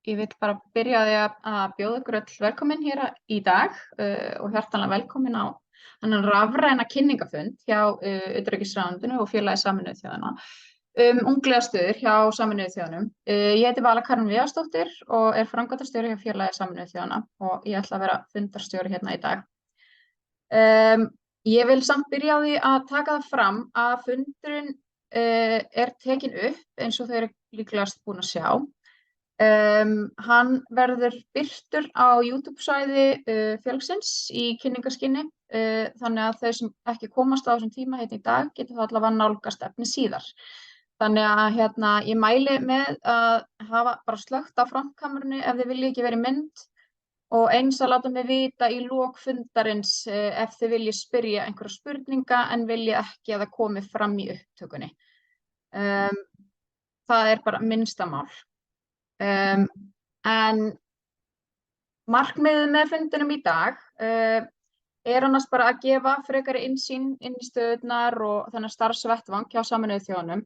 Ég vil bara byrja á því að bjóða ykkur öll velkomin hér í dag og hjartanlega velkomin á þennan rafræna kynningarfund hjá utanríkisráðuneytinu og félagi Sameinuðu þjóðanna ungliðastöður hjá Sameinuðu þjóðunum. Ég heiti Vala Karen Viðarsdóttir og er framkvæmdastjóri hjá félagi Sameinuðu þjóðanna og ég ætla að vera fundarstjóri hérna í dag. Ég vil samt byrja á því að taka það fram að fundurinn er tekin upp eins og þau eru líklegast búin að sjá. Hann verður birtur á YouTube-svæði félagsins í kynningarskyni, þannig að þau sem ekki komast á þessum tíma hérna í dag geta þá allavega nálgast efni síðar. Þannig að ég mæli með að hafa bara slökkt á frontkamerunni ef þið viljið ekki vera í mynd og eins að láta mig vita í lok fundarins ef þið viljið spyrja einhverja spurninga en viljið ekki að það komi fram í upptökunni. Það er bara minnsta mál. En markmiðið með fundinum í dag er annars bara að gefa frekari innsýn inn í stöðurnar og þennan starfsvettvang hjá Sameinuðu þjóðunum.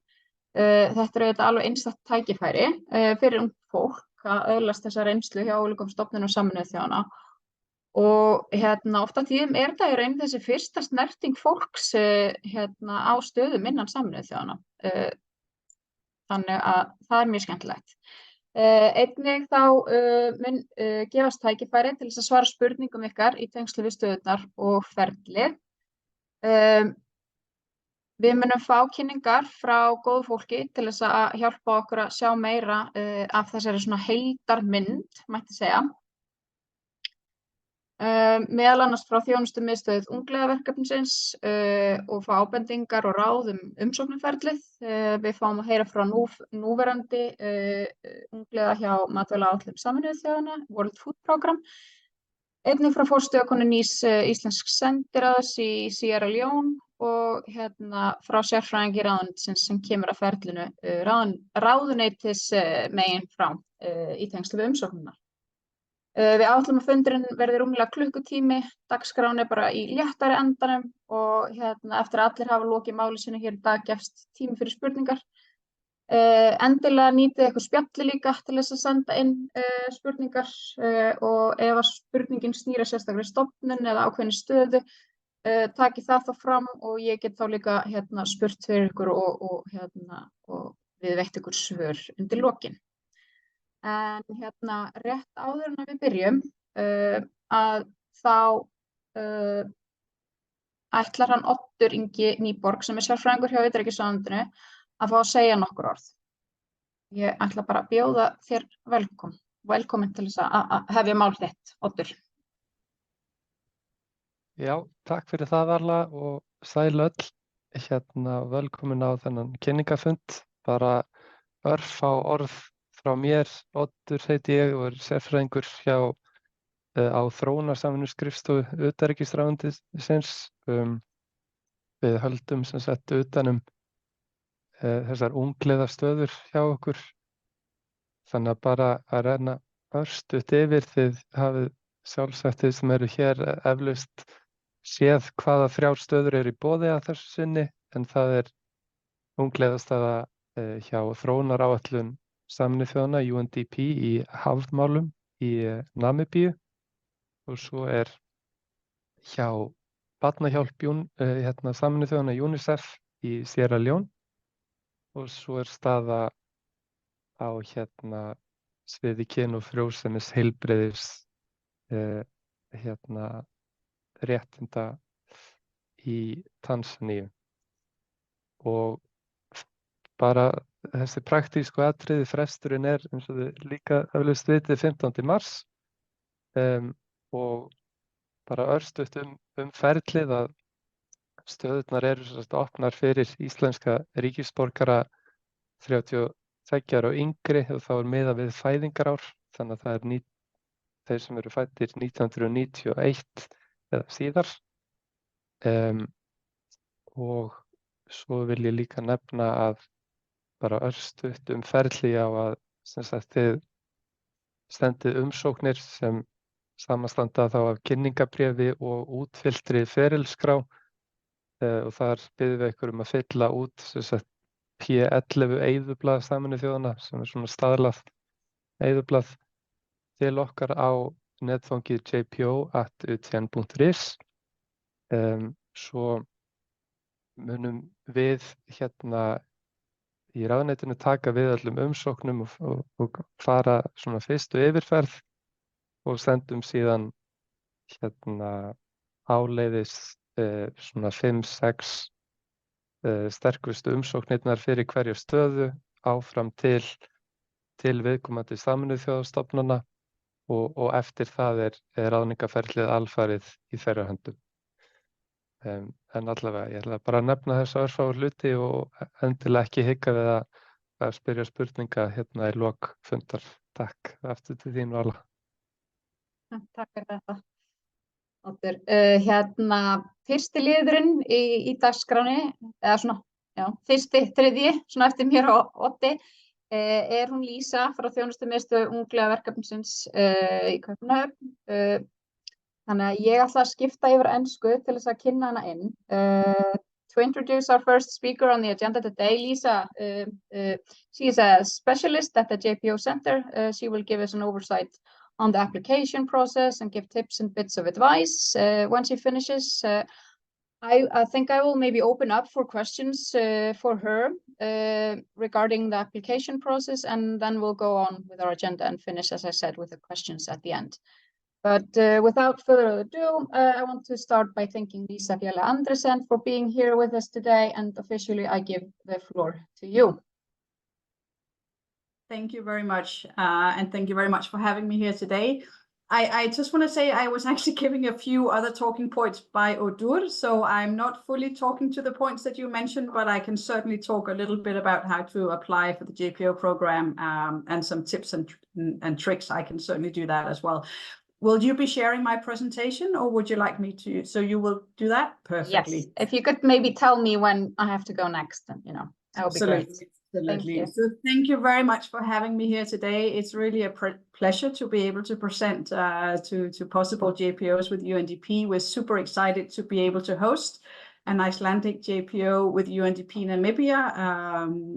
Þetta er auðvitað alveg einstakt tækifæri fyrir ungt fólk að öðlast þessa reynslu hjá ólíkum stofnunum Sameinuðu þjóðanna. Og oft á tíðum er þetta í raun þessi fyrsta snerting fólks á stöðum innan Sameinuðu þjóðanna. Þannig að það er mjög skemmtilegt. Einnig þá mun gefast tækifæri til þess að svara spurningum ykkar í tengslu við stöðurnar og ferlið. Við munum fá kynningar frá góðu fólki til þess að hjálpa okkur að sjá meira af þessari svona heildarmynd, mætti segja. Meðal annars frá þjónustumiðstöð Ungliðaverkefnisins og fá ábendingar og ráð umsóknarferlið. Við fáum að heyra frá núverandi ungliða hjá Matvælaaáætlun Sameinuðu þjóðanna, World Food Program. Einnig frá forstjórakonu nýs íslensks sendiráðs í Síerra Leóne og frá sérfræðingi ráðuneytisins sem kemur að ferlinu ráðuneytis megin frá í tengslu við umsóknirnar. Við áætlum að fundurinn verði rúmlega klukkutími, dagskráin er bara í léttari endanum og eftir að allir hafa lokið máli sínu hér í dag gefst tími fyrir spurningar. Endilega nýtið ykkur spjalli líka til þess að senda inn spurningar og ef að spurningin snýr að sérstakri stofnun eða ákveðinni stöðu, takið það þá fram og ég get þá líka spurt fyrir ykkur og við veitt ykkur svör undir lokin. En rétt áður en við byrjum að þá ætlar hann Oddur Ingi Nýborg sem er sérfræðingur hjá utanríkisráðuneytinu að fá að segja nokkur orð. Ég ætla bara að bjóða þér velkomin til þess að hefja mál þitt, Oddur. Já, takk fyrir það Vala og sæl öll. Velkomin á þennan kynningarfund. Bara örfá orð frá mér, Oddur heiti ég og er sérfræðingur á Þróunarskrifstofu utanríkisráðuneytisins. Við höldum sem sagt utan þessar ungliðastöður hjá okkur. Þannig að bara að renna örstutt yfir, þið hafið sjálfsagt þið sem eru hér eflaust séð hvaða 3 stöður eru í boði að þessu sinni, en það er ungliðastaða hjá Þróunaráætlun Sameinuðu þjóðanna, UNDP í hafmálum í Namibíu og svo er hjá Barnahjálp Sameinuðu þjóðanna UNICEF í Síerra Leóne og svo er staða á sviði kyn- og frjósemis heilbrigðis réttinda í Tansaníu. Og bara þessi praktísku atriði, fresturinn er eins og þið líka eflaust vitið 15. mars og bara örstutt ferlið að stöðurnar eru sem sagt opnar fyrir íslenska ríkisborgara 32 ára og yngri og þá er miðað við fæðingarár, þannig að það er þeir sem eru fæddir 1991 eða síðar. Og svo vil ég líka nefna að bara örstutt ferli á að sem sagt þið stendið umsóknir sem samanstanda þá af kynningarbréfi og útfylltri ferilskrá og þar biðjum við ykkur að fylla út sem sagt P11 eyðublað Sameinuðu þjóðanna sem er svona staðlað eyðublað til okkar á netfangið jpo@utn.is. Svo munum við hérna í ráðuneytinu taka við öllum umsóknum og fara svona fyrstu yfirferð og sendum síðan hérna áleiðis svona 5-6 sterkustu umsóknirnar fyrir hverja stöðu áfram til viðkomandi Sameinuðu þjóða stofnana og eftir það er ráðningarferlið alfarið í þeirra höndum. En allavega, ég ætla bara að nefna þessa örfáu hluti og endilega ekki hika við að spyrja spurninga hérna í lok fundar. Takk, aftur til þín, Vala. Takk fyrir þetta. Oddur, hérna, fyrsti liðurinn í dagskráni, eða svona, já, þriðji, svona eftir mér og Oddi, hún Lísa frá þjónustumiðstöð Ungliðaverkefnisins í Kaupmannahöfn. Þannig að ég ætla að skipta yfir ensku til þess að kynna hana inn. To introduce our first speaker on the agenda today, Lisa, she is a specialist at the JPO Center. She will give us an oversight on the application process and give tips and bits of advice. When she finishes, I think I will maybe open up for questions for her regarding the application process, and then we'll go on with our agenda and finish, as I said, with the questions at the end. But without further ado, I want to start by thanking Lisa Bjelle Andresen for being here with us today, and officially I give the floor to you. Thank you very much, and thank you very much for having me here today. I just want to say I was actually giving a few other talking points by Oddur, so I'm not fully talking to the points that you mentioned, but I can certainly talk a little bit about how to apply for the JPO program and some tips and tricks. I can certainly do that as well. Will you be sharing my presentation, or would you like me to? So you will do that perfectly. Yes, if you could maybe tell me when I have to go next, then, that would be great. Absolutely. So thank you very much for having me here today. It's really a pleasure to be able to present to possible JPOs with UNDP. We're super excited to be able to host an Icelandic JPO with UNDP Namibia,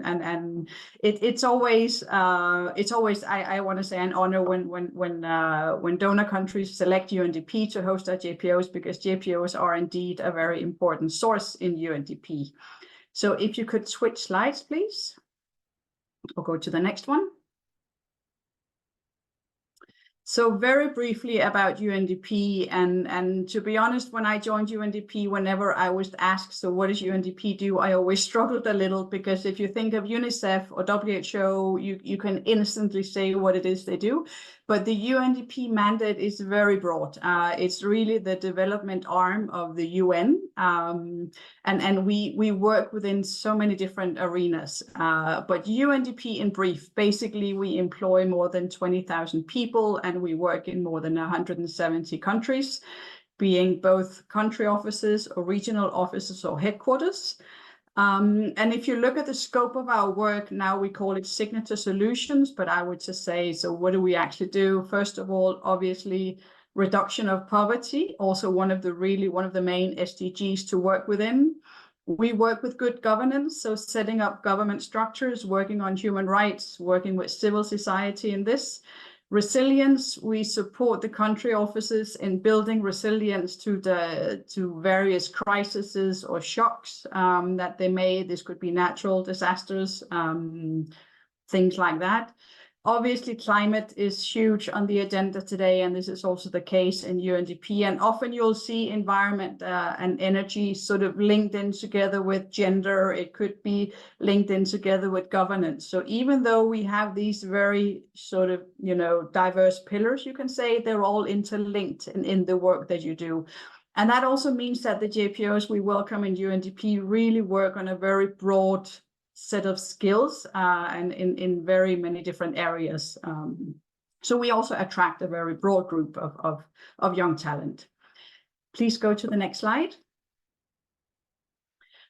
and it's always I want to say an honor when donor countries select UNDP to host our JPOs, because JPOs are indeed a very important source in UNDP. So if you could switch slides, please, or go to the next one. So very briefly about UNDP, and to be honest, when I joined UNDP, whenever I was asked, so what does UNDP do, I always struggled a little, because if you think of UNICEF or WHO, you can instantly say what it is they do. But the UNDP mandate is very broad. It's really the development arm of the UN, and we work within so many different arenas. But UNDP in brief, basically we employ more than 20,000 people, and we work in more than 170 countries, being both country offices or regional offices or headquarters. And if you look at the scope of our work, now we call it signature solutions, but I would just say, so what do we actually do? First of all, obviously, reduction of poverty, also one of the main SDGs to work within. We work with good governance, so setting up government structures, working on human rights, working with civil society in this. Resilience, we support the country offices in building resilience to various crises or shocks that this could be natural disasters, things like that. Obviously, climate is huge on the agenda today, and this is also the case in UNDP. And often you'll see environment and energy sort of linked in together with gender. It could be linked in together with governance. So even though we have these very sort of, diverse pillars, you can say, they're all interlinked in the work that you do. And that also means that the JPOs we welcome in UNDP really work on a very broad set of skills and in very many different areas. So we also attract a very broad group of young talent. Please go to the next slide.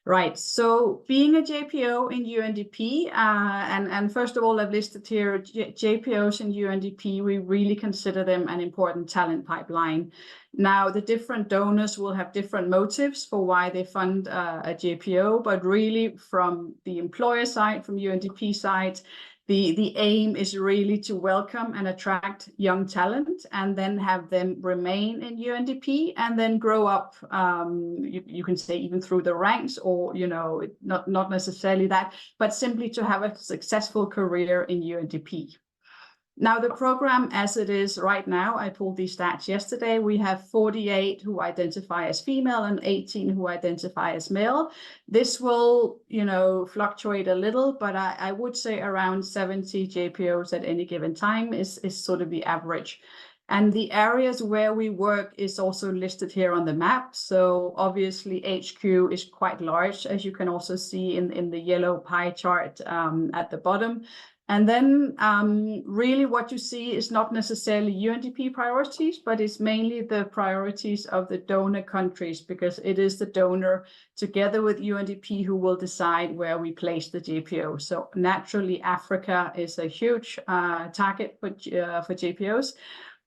Right, so being a JPO in UNDP, and first of all, I've listed here JPOs in UNDP, we really consider them an important talent pipeline. Now, the different donors will have different motives for why they fund a JPO, but really from the employer side, from UNDP side, The aim is really to welcome and attract young talent and then have them remain in UNDP and then grow up, you can say even through the ranks, or, you know, not necessarily that, but simply to have a successful career in UNDP. Now, the program as it is right now, I pulled these stats yesterday, we have 48 who identify as female and 18 who identify as male. This will, you know, fluctuate a little, but I would say around 70 JPOs at any given time is sort of the average. And the areas where we work is also listed here on the map. So obviously HQ is quite large, as you can also see in the yellow pie chart at the bottom. And then really what you see is not necessarily UNDP priorities, but it's mainly the priorities of the donor countries, because it is the donor together with UNDP who will decide where we place the JPO. So naturally, Africa is a huge target for JPOs.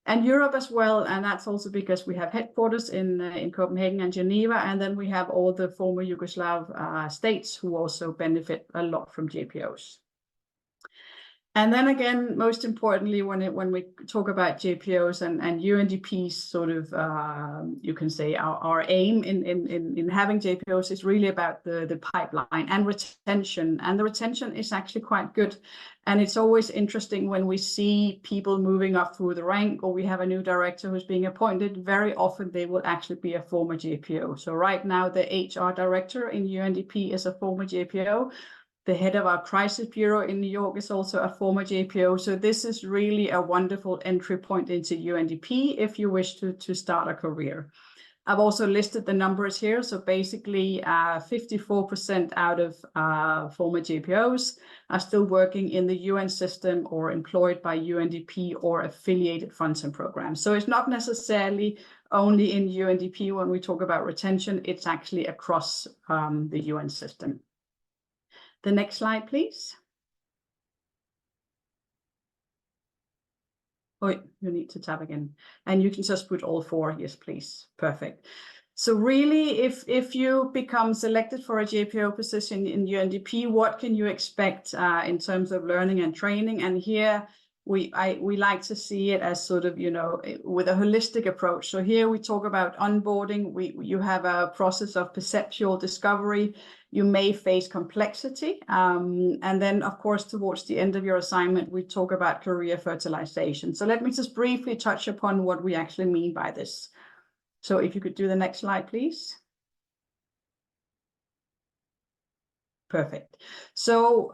And Europe as well, and that's also because we have headquarters in Copenhagen and Geneva, and then we have all the former Yugoslav states who also benefit a lot from JPOs. And then again, most importantly, when we talk about JPOs and UNDP's sort of, you can say our aim in having JPOs is really about the pipeline and retention. And the retention is actually quite good. And it's always interesting when we see people moving up through the rank, or we have a new director who's being appointed, very often they will actually be a former JPO. So right now, the HR director in UNDP is a former JPO. The head of our crisis bureau in New York is also a former JPO. So this is really a wonderful entry point into UNDP if you wish to start a career. I've also listed the numbers here. So basically 54% out of former JPOs are still working in the UN system or employed by UNDP or affiliated funds and programs. So it's not necessarily only in UNDP when we talk about retention, it's actually across the UN system. The next slide, please. Oh, you need to tap again. And you can just put all four. Yes, please. Perfect. So really, if you become selected for a JPO position in UNDP, what can you expect in terms of learning and training? And here we like to see it as sort of, you know, with a holistic approach. So here we talk about onboarding. You have a process of perceptual discovery. You may face complexity. And then, of course, towards the end of your assignment, we talk about career fertilization. So let me just briefly touch upon what we actually mean by this. So if you could do the next slide, please. Perfect. So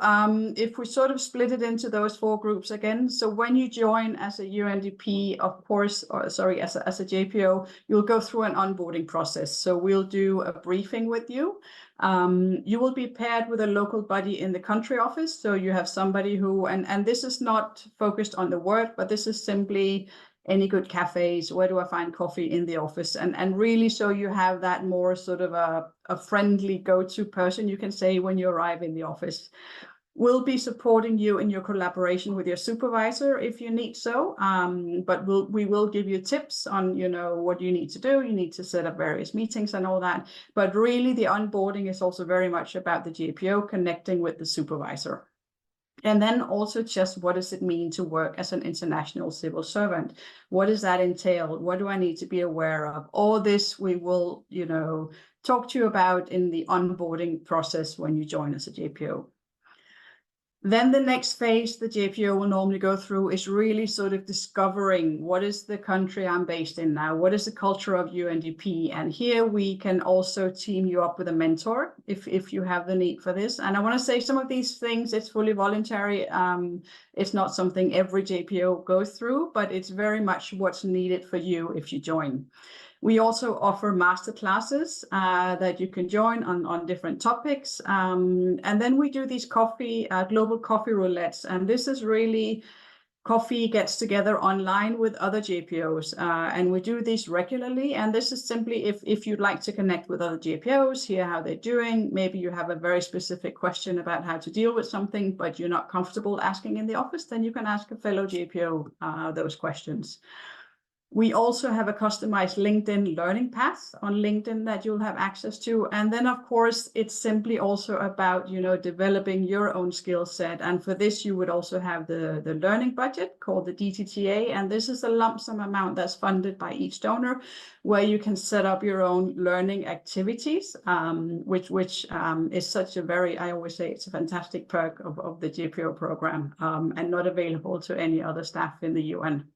if we sort of split it into those four groups again, so when you join as a UNDP, of course, or sorry, as a JPO, you'll go through an onboarding process. So we'll do a briefing with you. You will be paired with a local body in the country office. So you have somebody who, and this is not focused on the work, but this is simply any good cafes, where do I find coffee in the office? And really, so you have that more sort of a friendly go-to person, you can say, when you arrive in the office. We'll be supporting you in your collaboration with your supervisor if you need so, but we will give you tips on, you know, what you need to do. You need to set up various meetings and all that. But really, the onboarding is also very much about the JPO connecting with the supervisor. And then also just what does it mean to work as an international civil servant? What does that entail? What do I need to be aware of? All this we will, you know, talk to you about in the onboarding process when you join as a JPO. Then the next phase the JPO will normally go through is really sort of discovering what is the country I'm based in now, what is the culture of UNDP, and here we can also team you up with a mentor if you have the need for this. And I want to say some of these things, it's fully voluntary. It's not something every JPO goes through, but it's very much what's needed for you if you join. We also offer master classes that you can join on different topics. And then we do these global coffee roulettes. And this is really coffee gets together online with other JPOs. And we do these regularly. And this is simply if you'd like to connect with other JPOs, hear how they're doing. Maybe you have a very specific question about how to deal with something, but you're not comfortable asking in the office, then you can ask a fellow JPO those questions. We also have a customized LinkedIn learning path on LinkedIn that you'll have access to. And then, of course, it's simply also about, developing your own skill set. And for this, you would also have the learning budget called the DTTA. And this is a lump sum amount that's funded by each donor, where you can set up your own learning activities, which is such a I always say it's a fantastic perk of the JPO program, and not available to any other staff in the UN.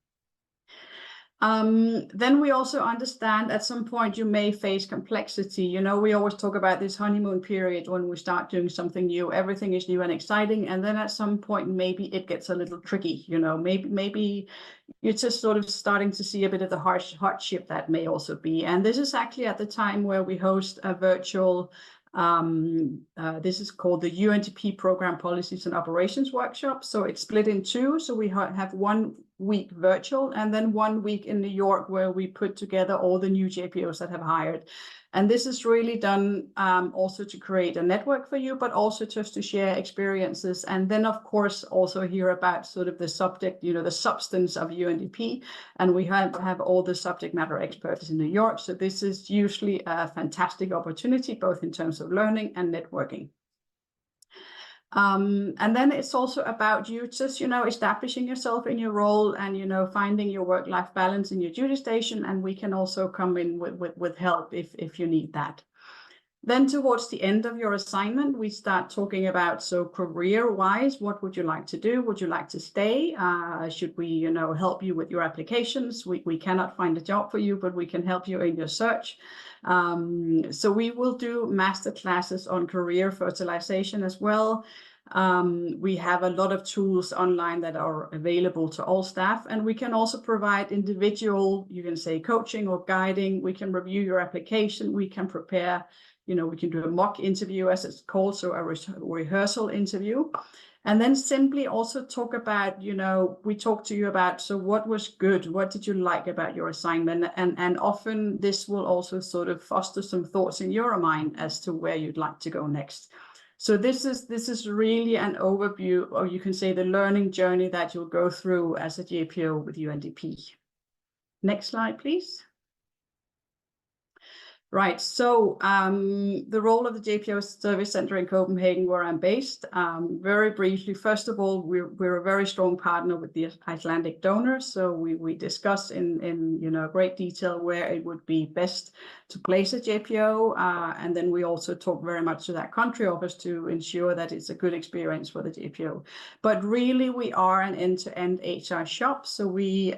Then we also understand at some point you may face complexity. We always talk about this honeymoon period when we start doing something new. Everything is new and exciting. And then at some point, maybe it gets a little tricky. Maybe you're just sort of starting to see a bit of the hardship that may also be. And this is actually at the time where we host a virtual this is called the UNDP Program Policies and Operations Workshop. So it's split in two. So we have 1 week virtual and then 1 week in New York where we put together all the new JPOs that have hired. And this is really done also to create a network for you, but also just to share experiences. And then, of course, also hear about sort of the subject, the substance of UNDP. And we have all the subject matter experts in New York. So this is usually a fantastic opportunity, both in terms of learning and networking. And then it's also about you just, establishing yourself in your role and, finding your work-life balance in your duty station. And we can also come in with help if you need that. Then towards the end of your assignment, we start talking about, so career-wise, what would you like to do? Would you like to stay? Should we, help you with your applications? We cannot find a job for you, but we can help you in your search. So we will do master classes on career fertilization as well. We have a lot of tools online that are available to all staff, and we can also provide individual, you can say coaching or guiding. We can review your application. We can prepare, we can do a mock interview as it's called, so a rehearsal interview. And then simply also talk about, we talk to you about, so what was good? What did you like about your assignment? And often this will also sort of foster some thoughts in your mind as to where you'd like to go next. So this is really an overview, or you can say the learning journey that you'll go through as a JPO with UNDP. Next slide, please. Right, so the role of the JPO Service Center in Copenhagen, where I'm based, very briefly, first of all, we're a very strong partner with the Icelandic donors. So we discuss in great detail where it would be best to place a JPO. And then we also talk very much to that country office to ensure that it's a good experience for the JPO. But really, we are an end-to-end HR shop. So we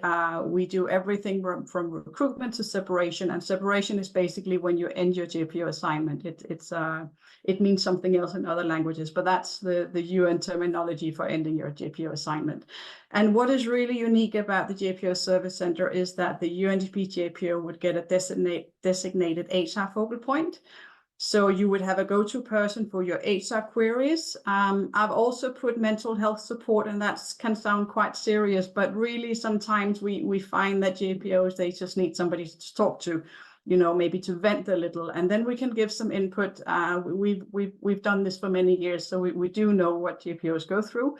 do everything from recruitment to separation. And separation is basically when you end your JPO assignment. It means something else in other languages, but that's the UN terminology for ending your JPO assignment. And what is really unique about the JPO Service Center is that the UNDP JPO would get a designated HR focal point. So you would have a go-to person for your HR queries. I've also put mental health support, and that can sound quite serious, but really sometimes we find that JPOs, they just need somebody to talk to, maybe to vent a little, and then we can give some input. We've done this for many years, so we do know what JPOs go through.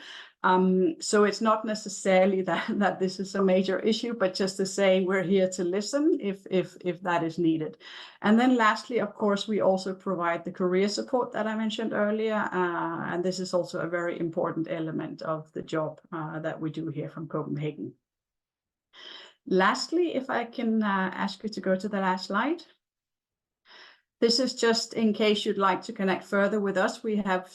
So it's not necessarily that this is a major issue, but just to say we're here to listen if that is needed. And then lastly, of course, we also provide the career support that I mentioned earlier, and this is also a very important element of the job that we do here from Copenhagen. Lastly, if I can ask you to go to the last slide. This is just in case you'd like to connect further with us. We have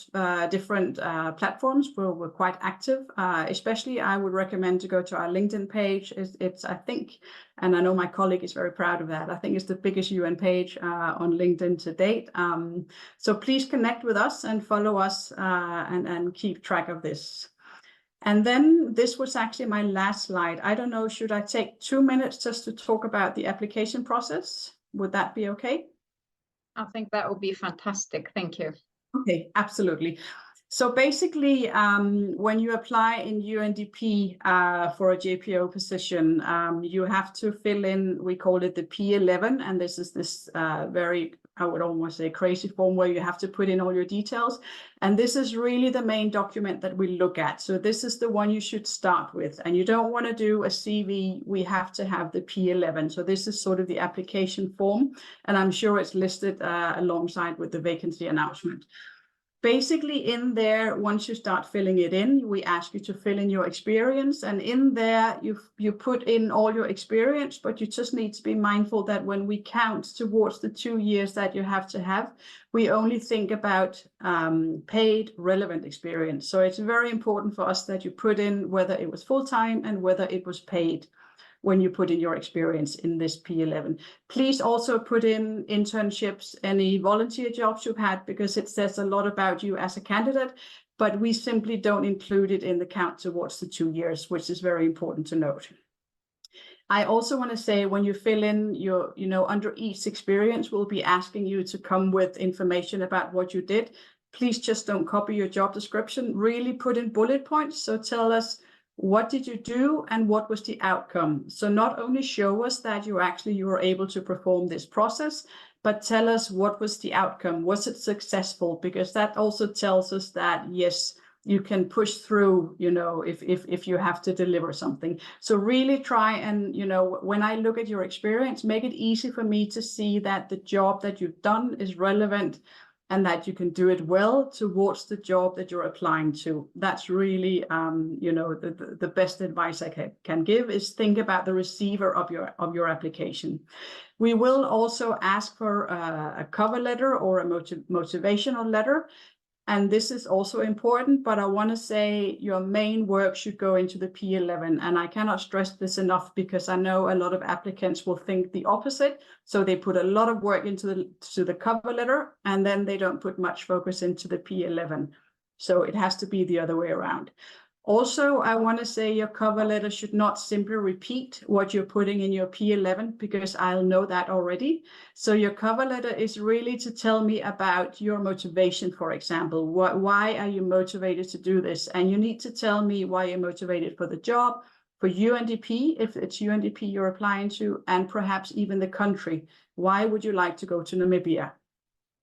different platforms where we're quite active. Especially, I would recommend to go to our LinkedIn page. It's I think, and I know my colleague is very proud of that, I think it's the biggest UN page on LinkedIn to date. So please connect with us and follow us and keep track of this. And then this was actually my last slide. I don't know, should I take 2 minutes just to talk about the application process? Would that be okay? I think that would be fantastic. Thank you. Okay, absolutely. So basically, when you apply in UNDP for a JPO position, you have to fill in, we call it the P11, and this is this very I would almost say crazy form where you have to put in all your details. And this is really the main document that we look at. So this is the one you should start with. And you don't want to do a CV. We have to have the P11. So this is sort of the application form. And I'm sure it's listed alongside with the vacancy announcement. Basically in there, once you start filling it in, we ask you to fill in your experience, and in there you put in all your experience, but you just need to be mindful that when we count towards the 2 years that you have to have, we only think about paid relevant experience. So it's very important for us that you put in whether it was full-time and whether it was paid when you put in your experience in this P11. Please also put in internships, any volunteer jobs you've had, because it says a lot about you as a candidate, but we simply don't include it in the count towards the 2 years, which is very important to note. I also want to say when you fill in your, under each experience, we'll be asking you to come with information about what you did. Please just don't copy your job description, really put in bullet points. So tell us, what did you do and what was the outcome? So not only show us that you were able to perform this process, but tell us what was the outcome. Was it successful? Because that also tells us that, yes, you can push through, if you have to deliver something. So really try and, when I look at your experience, make it easy for me to see that the job that you've done is relevant and that you can do it well towards the job that you're applying to. That's really, the best advice I can give is think about the receiver of your application. We will also ask for a cover letter or a motivational letter. And this is also important, but I want to say your main work should go into the P11. And I cannot stress this enough because I know a lot of applicants will think the opposite. So they put a lot of work into the cover letter, and then they don't put much focus into the P11. So it has to be the other way around. Also, I want to say your cover letter should not simply repeat what you're putting in your P11, because I'll know that already. So your cover letter is really to tell me about your motivation, for example. Why are you motivated to do this? And you need to tell me why you're motivated for the job, for UNDP, if it's UNDP you're applying to, and perhaps even the country. Why would you like to go to Namibia?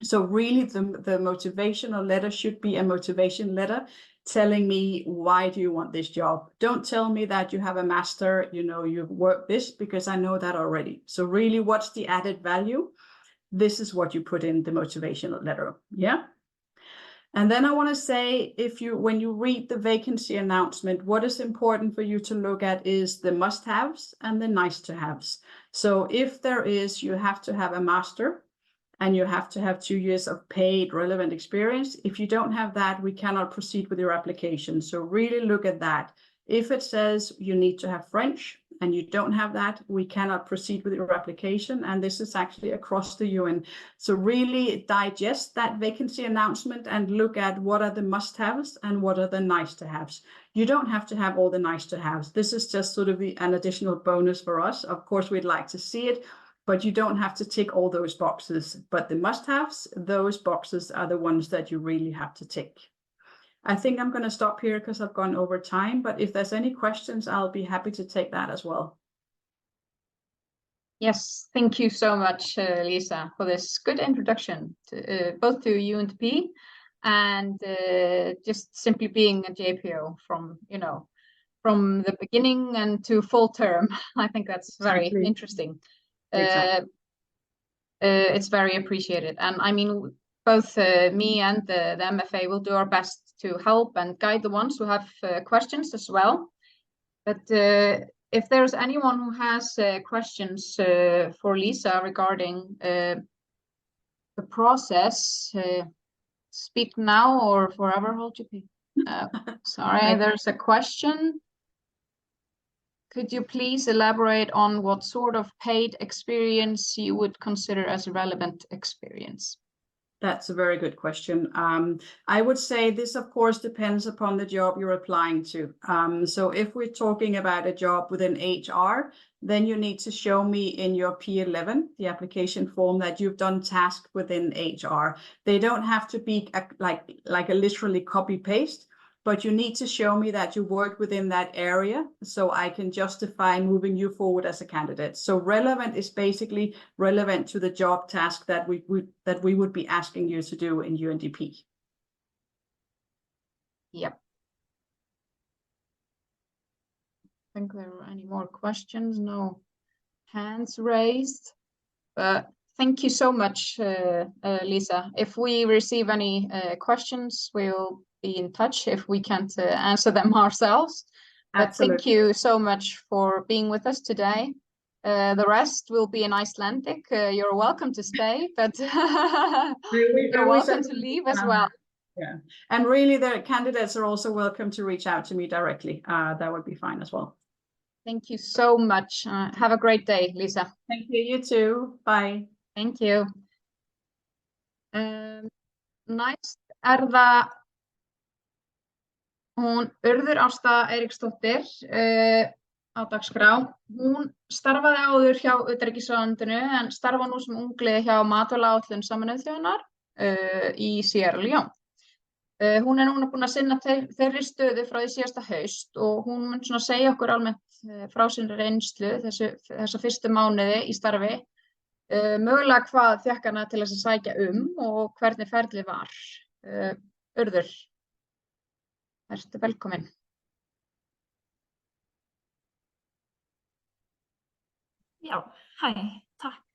So really the motivational letter should be a motivation letter telling me, why do you want this job? Don't tell me that you have a master, you've worked this, because I know that already. So really, what's the added value? This is what you put in the motivational letter. Yeah. And then I want to say, when you read the vacancy announcement, what is important for you to look at is the must-haves and the nice-to-haves. So if you have to have a master, and you have to have 2 years of paid relevant experience. If you don't have that, we cannot proceed with your application. So really look at that. If it says you need to have French and you don't have that, we cannot proceed with your application. And this is actually across the UN. So really digest that vacancy announcement and look at what are the must-haves and what are the nice-to-haves. You don't have to have all the nice-to-haves. This is just sort of an additional bonus for us. Of course, we'd like to see it, but you don't have to tick all those boxes. But the must-haves, those boxes are the ones that you really have to tick. I think I'm going to stop here because I've gone over time, but if there's any questions, I'll be happy to take that as well. Yes, thank you so much, Lisa, for this good introduction, both to UNDP and just simply being a JPO from the beginning and to full term. I think that's very interesting. Exactly. It's very appreciated, and I mean, both me and the MFA will do our best to help and guide the ones who have questions as well. But if there's anyone who has questions for Lisa regarding the process, speak now or forever hold your peace. Sorry, there's a question. Could you please elaborate on what sort of paid experience you would consider as a relevant experience? That's a very good question. I would say this, of course, depends upon the job you're applying to. So if we're talking about a job within HR, then you need to show me in your P11, the application form, that you've done tasks within HR. They don't have to be like a literally copy paste, but you need to show me that you work within that area so I can justify moving you forward as a candidate. So relevant is basically relevant to the job task that we would be asking you to do in UNDP. Yep. I think there are any more questions? No hands raised, but thank you so much, Lisa. If we receive any questions, we'll be in touch if we can't answer them ourselves. But thank you so much for being with us today. The rest will be in Icelandic. You're welcome to stay, but you're welcome to leave as well. Yeah, and really the candidates are also welcome to reach out to me directly. That would be fine as well. Thank you so much. Have a great day, Lisa. Thank you, you too. Bye. Thank you. Næst það hún Urður Ásta Eiríksdóttir á dagskrá. Hún starfaði áður hjá utanríkisráðuneytinu en starfar nú sem ungliði hjá Matvælaaáætlun Sameinuðu þjóðanna í Síerra Leóne. Hún núna búin að sinna þeirri stöðu frá því síðasta haust og hún mun svona segja okkur almennt frá sinni reynslu þessa fyrstu mánuði í starfi, mögulega hvað fékk hana til þess að sækja og hvernig ferlið var. Urður, ertu velkomin. Já, hæ, takk.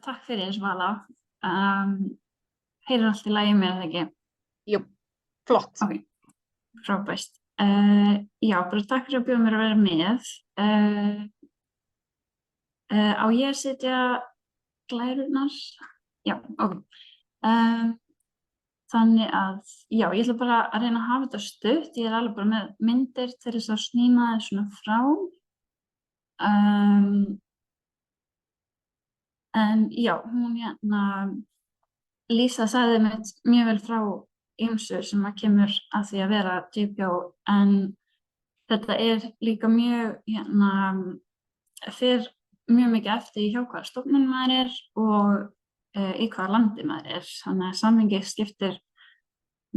Takk fyrir, Svala. Heyrir allt í lagi með það ekki? Jú, flott. Ok, frábært. Já, bara takk fyrir að bjóða mér að vera með. Á ég að setja glærurnar? Já, ok. Þannig að, já, ég ætla bara að reyna að hafa þetta stutt. Ég alveg bara með myndir til þess að snýma það svona frá. En já, hún Lisa sagði mjög vel frá ýmsu sem að kemur að því að vera GPO, en þetta líka mjög, fer mjög mikið eftir hjá hvaða stofnun maður og í hvaða landi maður þannig að samhengi skiptir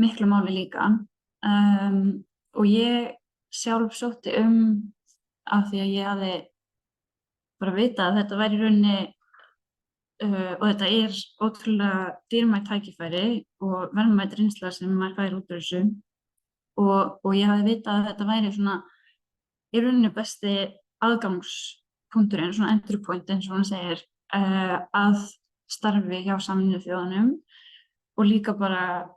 miklu máli líka. Og ég sjálf sótti af því að ég hafði bara vitað að þetta væri í rauninni og þetta ótrúlega dýrmætt tækifæri og verðmæt reynsla sem maður fær út úr þessu og ég hafði vitað að þetta væri svona í rauninni besti aðgangspunkturinn, svona entry point eins og hún segir, að starfi hjá Sameinuðu þjóðunum og líka bara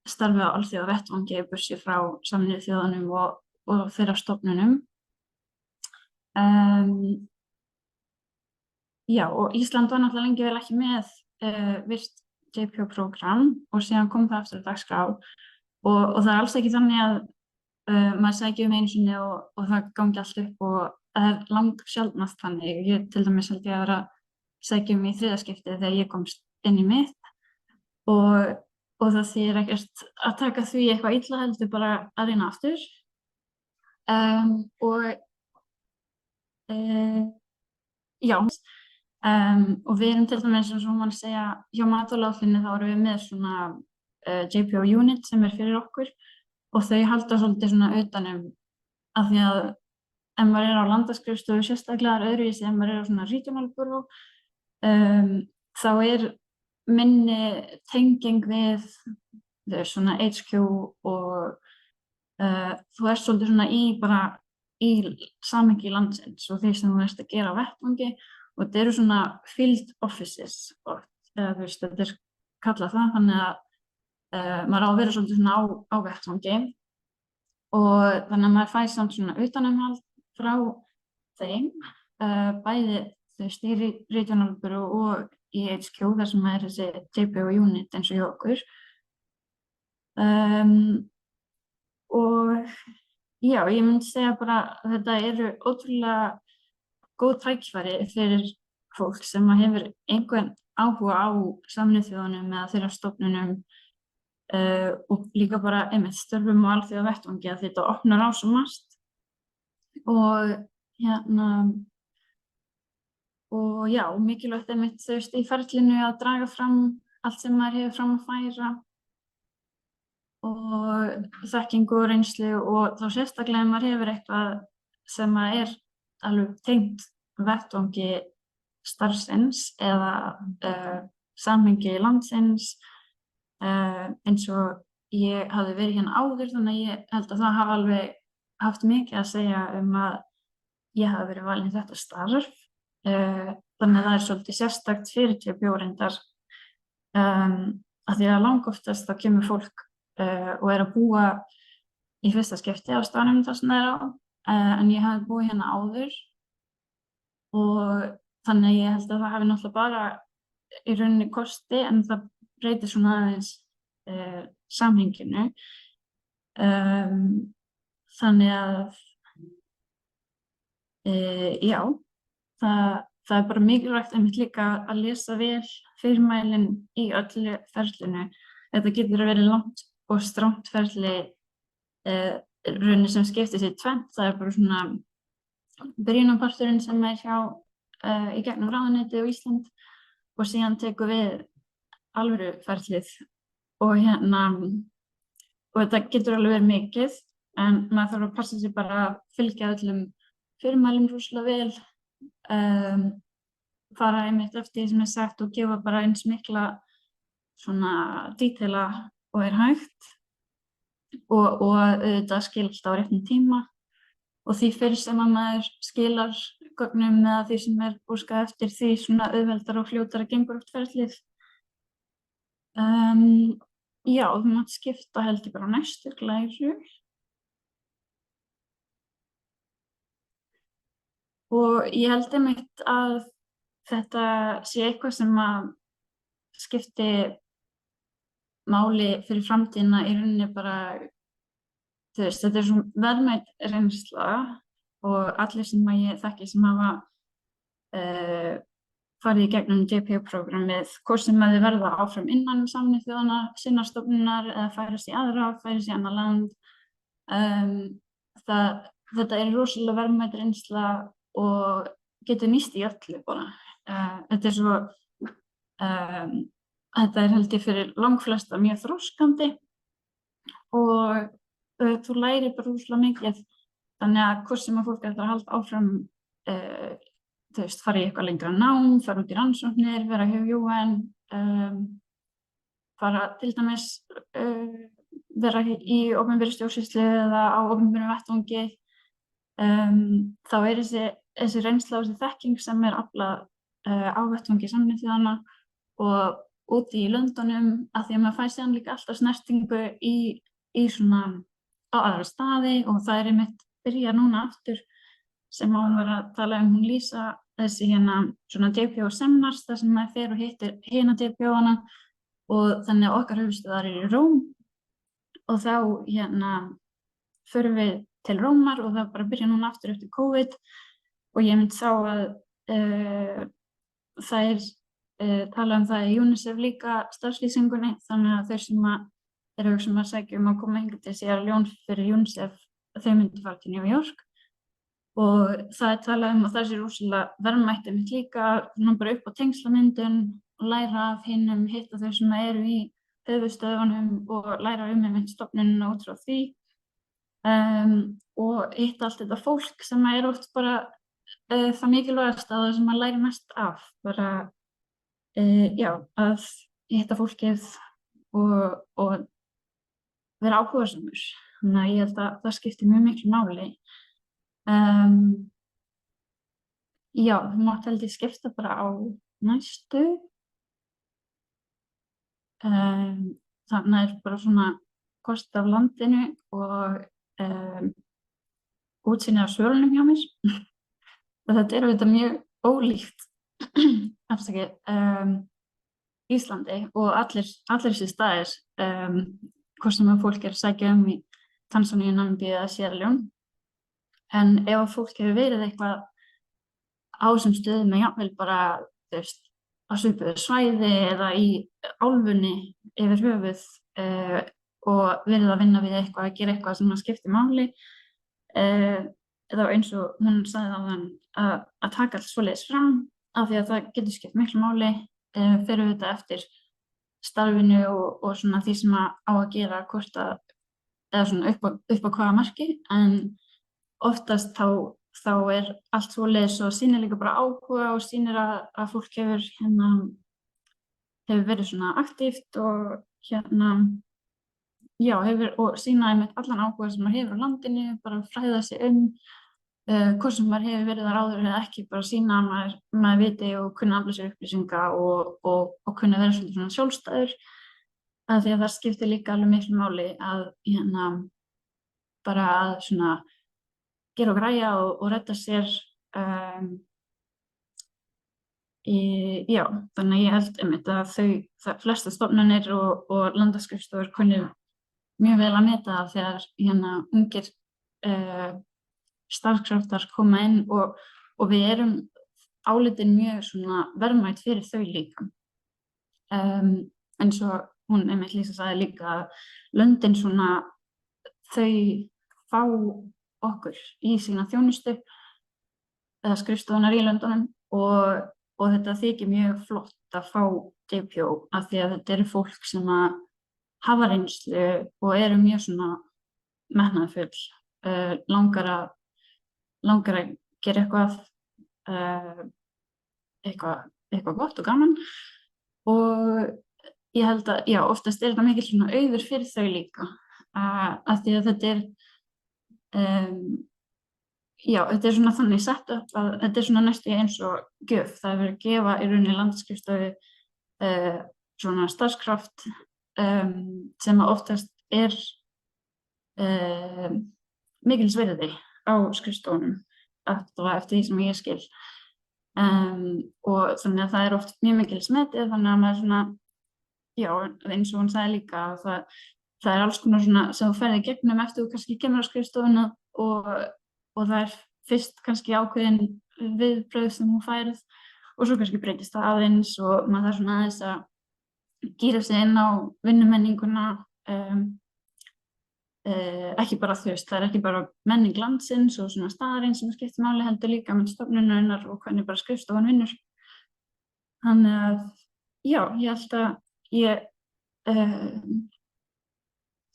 starfi á alþjóða vettvangi bursi frá Sameinuðu þjóðunum og þeirra stofnunum. Já, og Ísland var náttúrulega lengi vel ekki með virkt JPO-prógram og síðan kom það aftur á dagskrá og það alls ekki þannig að maður sækir einu sinni og það gangi allt upp og það langsjaldnast þannig. Ég til dæmis held ég að vera sækja í þriðja skiptið þegar ég komst inn í mitt og það þýðir ekkert að taka því eitthvað illa heldur bara að reyna aftur. Já. Og við erum til dæmis eins og maður segja hjá Matvælaaáætluninni þá erum við með svona JPO unit sem fyrir okkur og þau halda svolítið svona utanum af því að ef maður á landaskrifstofu sérstaklega öðruvísi ef maður á svona regional bureau þá minni tenging við svona HQ og þú svolítið svona í samhengi landsins og því sem þú að gera á vettvangi. Og þetta eru svona field offices, eða þú veist, þetta kallað það, þannig að maður á að vera svolítið svona á vettvangi og þannig að maður fær samt svona utanumhald frá þeim, bæði þú veist í regional bureau og í HQ þar sem þessi JPO unit eins og hjá okkur. Og já, ég myndi segja bara að þetta eru ótrúlega góð tækifæri fyrir fólk sem hefur einhvern áhuga á Sameinuðu þjóðunum eða þeirra stofnunum og líka bara störfum á alþjóða vettvangi að þetta opnar á svo margt og já, mikilvægt þú veist í ferlinu að draga fram allt sem maður hefur fram að færa og þekkingu og reynslu og þá sérstaklega ef maður hefur eitthvað sem er alveg tengt vettvangi starfsins eða samhengi landsins eins og ég hafði verið hérna áður þannig að ég held að það hafi alveg haft mikið að segja að ég hafi verið valin í þetta starf þannig að það svolítið sérstakt fyrir TPO-reyndar að því að langoftast þá kemur fólk og að búa í fyrsta skipti á staðnum þar sem það á en ég hafi búið hérna áður og þannig að ég held að það hafi náttúrulega bara í rauninni kosti en það breytir svona aðeins samhenginu þannig að já, það bara mikilvægt einmitt líka að lesa vel fyrirmælin í öllu ferlinu. Þetta getur verið langt og strangt ferli rauninni sem skiptir sér tvennt. Það bara svona byrjunarparturinn sem hjá í gegnum ráðuneytið á Ísland og síðan tekur við alvöru ferlið og og þetta getur alveg verið mikið en maður þarf að passa sig bara að fylgja öllum fyrirmælum rosalega vel fara einmitt eftir því sem sagt og gefa bara eins mikla svona detaila og hægt og auðvitað skilst á réttum tíma og því fyrr sem að maður skilar gögnum eða því sem óskað eftir því svona auðveldara og fljótara gengur oft ferlið já, þú mátt skipta held ég bara á næstu glæru og ég held einmitt að þetta sé eitthvað sem að skipti máli fyrir framtíðina í rauninni bara þetta svona verðmæt reynsla og allir sem að ég þekki sem hafa farið í gegnum DPO-prógrammið hvort sem að þið verða áfram innan Sameinuðu þjóðanna sinnar stofnunar eða færast í annað land þetta rosalega verðmæt reynsla og getur nýst í öllu bara. Þetta svo þetta held ég fyrir langflesta mjög þroskandi og þú lærir bara rosalega mikið þannig að hvort sem að fólk ætlar að halda áfram fara í eitthvað lengra nám, fara út í rannsóknir, vera hjá UN fara til dæmis vera í opinberri stjórnsýslu eða á opinberum vettvangi þá þessi reynsla og þessi þekking sem aflað á vettvangi Sameinuðu þjóðanna og úti í löndunum að því að maður fær síðan líka alltaf snertingu í svona á aðra staði og það einmitt byrja núna aftur sem hún var að tala hún Lísa þessi svona DPO seminars þar sem maður fer og hittir hina DPO-ana og þannig að okkar höfuðstöðvar í Róm og þá förum við til Rómar og það bara byrja núna aftur eftir COVID og ég myndi sá að það tala það í UNICEF líka starfslýsingunni þannig að þeir sem að hugsa að sækja að koma hingað til Síerra Leóne fyrir UNICEF þau myndi fara til New York og það talað að það sé rosalega verðmætt einmitt líka bara upp á tengslamyndun og læra af hinum, hitta þau sem eru í höfuðstöðvunum og læra einmitt stofnunina út frá því og hitta allt þetta fólk sem oft bara það mikilvægast að það sem maður læri mest af bara já, að hitta fólkið og vera áhugasamur þannig að ég held að það skiptir mjög miklu máli já, þú mátt held ég skipta bara á næstu þannig bara svona kost af landinu og útsýni af svölunum hjá mér og þetta auðvitað mjög ólíkt Íslandi og allir þessi staðir hvort sem að fólk að sækja í Tansaníu, Namibíu eða Síerra Leóne en ef fólk hefur verið eitthvað á þessum stöðum jafnvel bara á svipuðu svæði eða í álfunni yfir höfuð og verið að vinna við eitthvað að gera eitthvað sem skiptir máli eða eins og hún sagði áðan að taka alls svoleiðis fram af því að það getur skipt miklu máli fyrir þetta eftir starfinu og svona því sem á að gera hvort að, eða svona upp á hvaða marki, en oftast þá allt svoleiðis og sýnir líka bara áhuga og sýnir að fólk hefur verið svona aktíft og hefur og sýna einmitt allan áhuga sem maður hefur á landinu, bara fræða sig hvort sem maður hefur verið þar áður eða ekki, bara sýna að maður viti og kunna afla sér upplýsinga og kunna vera svolítið svona sjálfstæður, að því að það skiptir líka alveg miklu máli að bara að svona gera og græja og redda sér þannig að ég held einmitt að flestar stofnanir og landaskrifstofur kunni mjög vel að meta það þegar ungir starfskraftar koma inn og við erum álitin mjög svona verðmæt fyrir þau líka. Eins og hún einmitt Lísa sagði líka að löndin svona þau fá okkur í sína þjónustu eða skrifstofunar í löndunum og þetta þykir mjög flott að fá DPO af því að þetta eru fólk sem að hafa reynslu og eru mjög svona metnaðarfull, langar að gera eitthvað gott og gaman og ég held að oftast þetta mikil svona auður fyrir þau líka af því að þetta þetta svona þannig sett upp að þetta svona næstu eins og gjöf, það verið að gefa í rauninni landsskrifstofu svona starfskraft sem að oftast mikils virði á skrifstofunum eftir því sem ég skil og þannig að það oft mjög mikils metið, þannig að maður svona eins og hún sagði líka að það alls konar svona sem þú ferði gegnum eftir þú kannski kemur á skrifstofuna og það fyrst kannski ákveðin viðbrögð sem þú færð og svo kannski breytist það aðeins og maður þarf svona aðeins að gíra sig inn á vinnumenninguna ekki bara það er ekki bara menning landsins og svona staðarins sem skiptir máli, heldur líka með stofnunarinnar og hvernig bara skrifstofan vinnur. Þannig að ég held að ég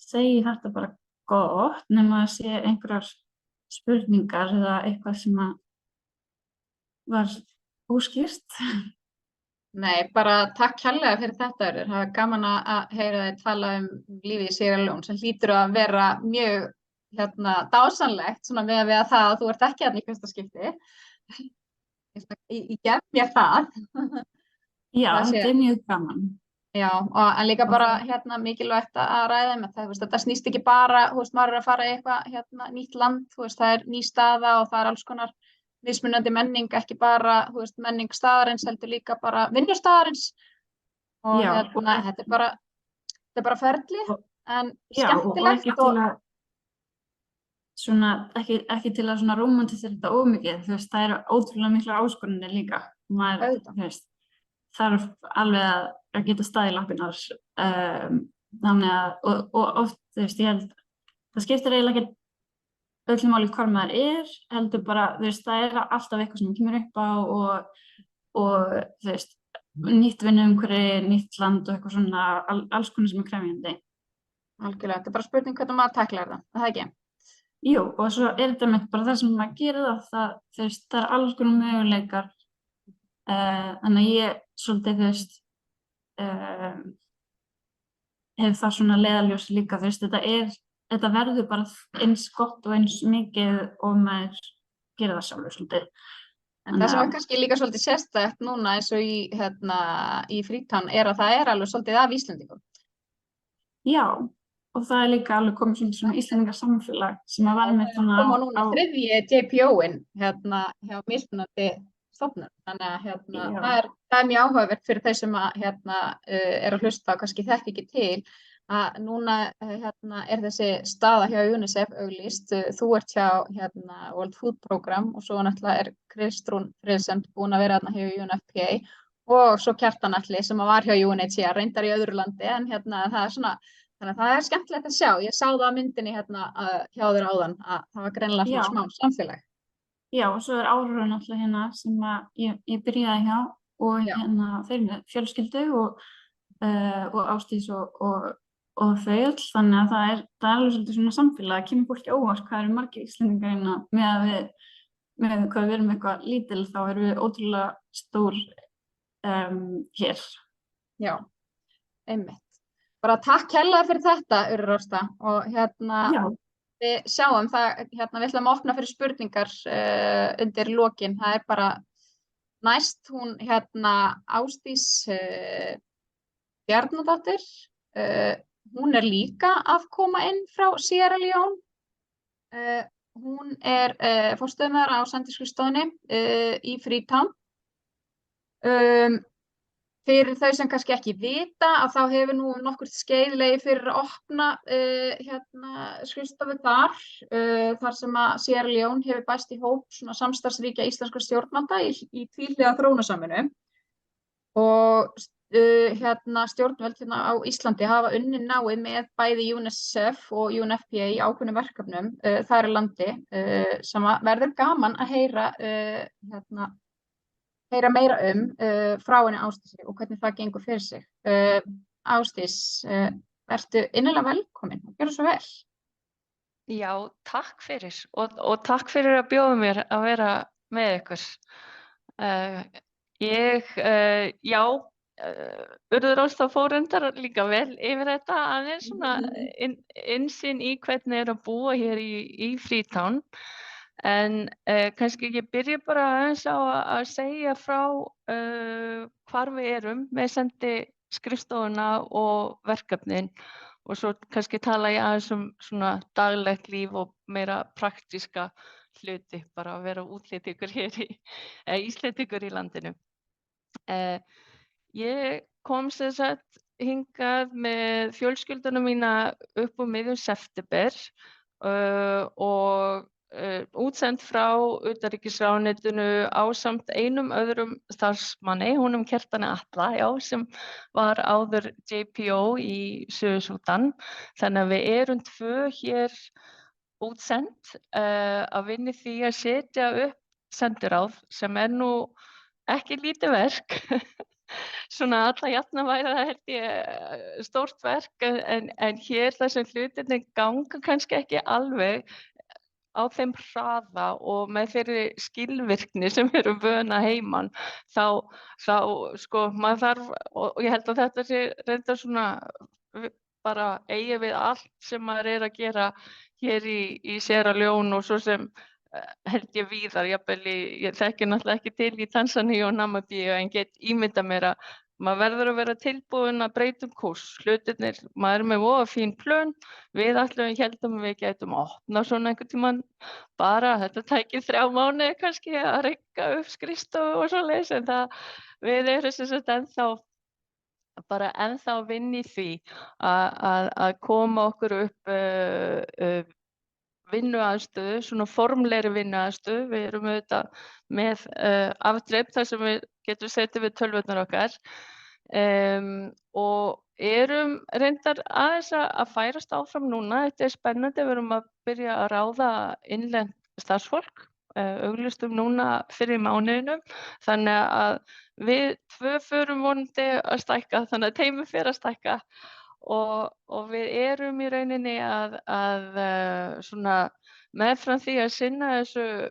segi þetta bara gott nema að sé einhverjar spurningar eða eitthvað sem að var óskýrt. Nei, bara takk kærlega fyrir þetta. Það er gaman að heyra þig tala lífið í Síerra Leóne sem hlýtur að vera mjög dásamlegt svona með að það að þú ert ekki þarna í fyrsta skipti. Ég gef mér það. Já, þetta er mjög gaman. Já, en líka bara mikilvægt að ræða með það, þetta snýst ekki bara, maður að fara í eitthvað nýtt land, það er ný staða og það er alls konar mismunandi menning, ekki bara menning staðarins, heldur líka bara vinnustaðarins og þetta er bara ferli en skemmtilegt og svona ekki til að svona rómantisera þetta ómikið, það eru ótrúlega miklar áskoranir líka, maður þarf alveg að geta staðið í lappirnar þannig að og oft ég held það skiptir eiginlega ekki öllu máli hvar maður heldur bara það er alltaf eitthvað sem kemur upp á og nýtt vinnuumhverfi, nýtt land og eitthvað svona alls konar sem krefjandi. Algjörlega, þetta er bara spurning hvernig maður tæklar það ekki? Jú, og svo þetta með bara það sem maður gerir það er alls konar möguleikar þannig að ég svolítið hef það svona leiðarljós líka þetta verður bara eins gott og eins mikið og maður gerir það sjálfur svolítið. En það sem er kannski líka svolítið sérstakt núna eins og í Freetown að það er alveg svolítið af Íslendingum. Já, og það er líka alveg komið svona Íslendingasamfélag sem að var með svona koma núna þriðji JPO-in hjá mismunandi stofnun. Þannig að það er mjög áhugavert fyrir þau sem að hlusta og kannski þekki ekki til að núna er þessi staða hjá UNICEF auglýst, þú ert hjá World Food Program og svo náttúrulega Kristrún Friðsend búin að vera hjá UNFPA og svo Kjartan Atli sem var hjá UNHCR, reyndar í öðru landi en það er svona, þannig að það er skemmtilegt að sjá, ég sá það á myndinni hjá þér áðan að það var greinilega smá samfélag. Já, og svo Áróra náttúrulega sem að ég byrjaði hjá og þeir með fjölskyldu og Ásdís og þau öll, þannig að það er alveg svolítið svona samfélag, það kemur fólki óvart hvað eru margir Íslendingar hérna með hvað við erum eitthvað lítil, þá erum við ótrúlega stór hér. Já, einmitt. Bara takk kærlega fyrir þetta, Ásta, og Já. við sjáum það, við ætlum að opna fyrir spurningar undir lokin. Það er bara næst hún Ásdís Bjarnadóttir, hún er líka að koma inn frá Síerra Leóne. Hún er forstöðumaður á sendiskrifstofunni í Freetown. Fyrir þau sem kannski ekki vita að þá hefur nú nokkurt skeið legið fyrir að opna skrifstofu þar sem að Síerra Leóne hefur bæst í hóp svona samstarfsríkja íslenskra stjórnvalda í tvíhliða þróunarsamvinnu. Og stjórnvöld á Íslandi hafa unnið náið með bæði UNICEF og UNFPA í ákveðnum verkefnum þar í landi sem verður gaman að heyra meira frá henni Ásdísi og hvernig það gengur fyrir sig. Ásdís, vertu innilega velkomin og gjörðu svo vel. Já, takk fyrir og takk fyrir að bjóða mér að vera með ykkur. Ásta fór reyndar líka vel yfir þetta, aðeins svona innsýn í hvernig að búa hér í Freetown. En kannski ég byrja bara aðeins á að segja frá hvar við erum með sendiskrifstofuna og verkefnin og svo kannski tala ég aðeins svona daglegt líf og meira praktíska hluti, bara að vera útlendingur hér Íslendingur í landinu. Ég kom sem sagt hingað með fjölskylduna mína upp úr miðjum september og útsend frá utanríkisráðuneytinu ásamt einum öðrum starfsmanni, honum Kjartani Atla, sem var áður JPO í Suður-Súdan. Þannig að við erum tvö hér útsend að vinna í því að setja upp sendiráð sem nú ekki lítið verk. Svona alla jafna væri það held ég stórt verk en hér þar sem hlutirnir ganga kannski ekki alveg á þeim hraða og með þeirri skilvirkni sem við erum vön að heiman þá sko maður þarf og ég held að þetta sé reyndar svona bara eigi við allt sem maður að gera hér í Síerra Leóne og svo sem held ég víðar, ég þekki náttúrulega ekki til í Tansaníu og Namibíu en get ímynda mér að maður verður að vera tilbúin að breyta kúrs. Hlutirnir, maður með voða fín plön, við heldum við gætum opnað svona einhvern tímann bara, þetta tækir 3 mánuði kannski að rykka upp skrifstofu og svoleiðis en við erum sem sagt ennþá að vinna í því að koma okkur upp vinnuaðstöðu, svona formlegri vinnuaðstöðu. Við erum auðvitað með afdreif þar sem við getum setið við tölvurnar okkar og erum reyndar aðeins að færast áfram núna. Þetta spennandi, við erum að byrja að ráða innlent starfsfólk, auglistum núna fyrir mánuðinum, þannig að við tvö förum vonandi að stækka, þannig að teymið fer að stækka. Og við erum í rauninni að svona meðfram því að sinna þessu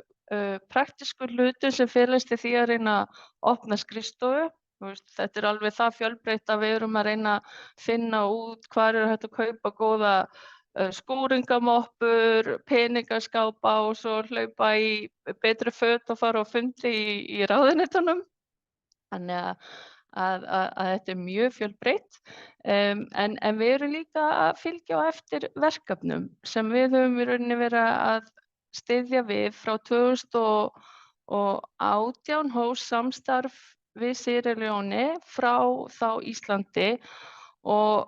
praktísku hlutum sem felast í því að reyna að opna skrifstofu. Þetta alveg það fjölbreytt að við erum að reyna að finna út hvar hægt að kaupa góða skúringamoppur, peningaskápa og svo hlaupa í betri föt og fara á fundi í ráðuneytunum. Þannig að þetta mjög fjölbreytt en við erum líka að fylgja á eftir verkefnum sem við höfum í rauninni verið að styðja við frá 2018 hófst samstarf við Síerra Leóne frá þá Íslandi og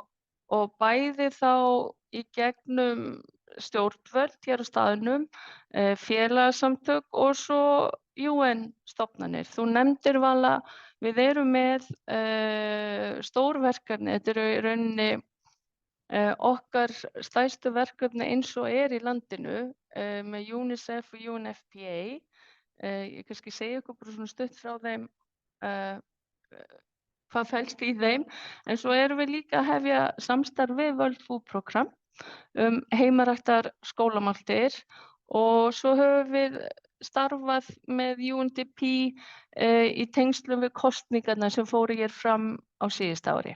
bæði þá í gegnum stjórnvöld hér á staðnum, félagasamtök og svo UN-stofnanir. Þú nefndir Vala, við erum með stór verkefni, þetta í rauninni okkar stærstu verkefni eins og í landinu með UNICEF og UNFPA. Ég kannski segja ykkur bara svona stutt frá þeim hvað felst í þeim, en svo erum við líka að hefja samstarf við World Food Program heimaræktar skólamáltíðir og svo höfum við starfað með UNDP í tengslum við kosningarnar sem fóru hér fram á síðasta ári.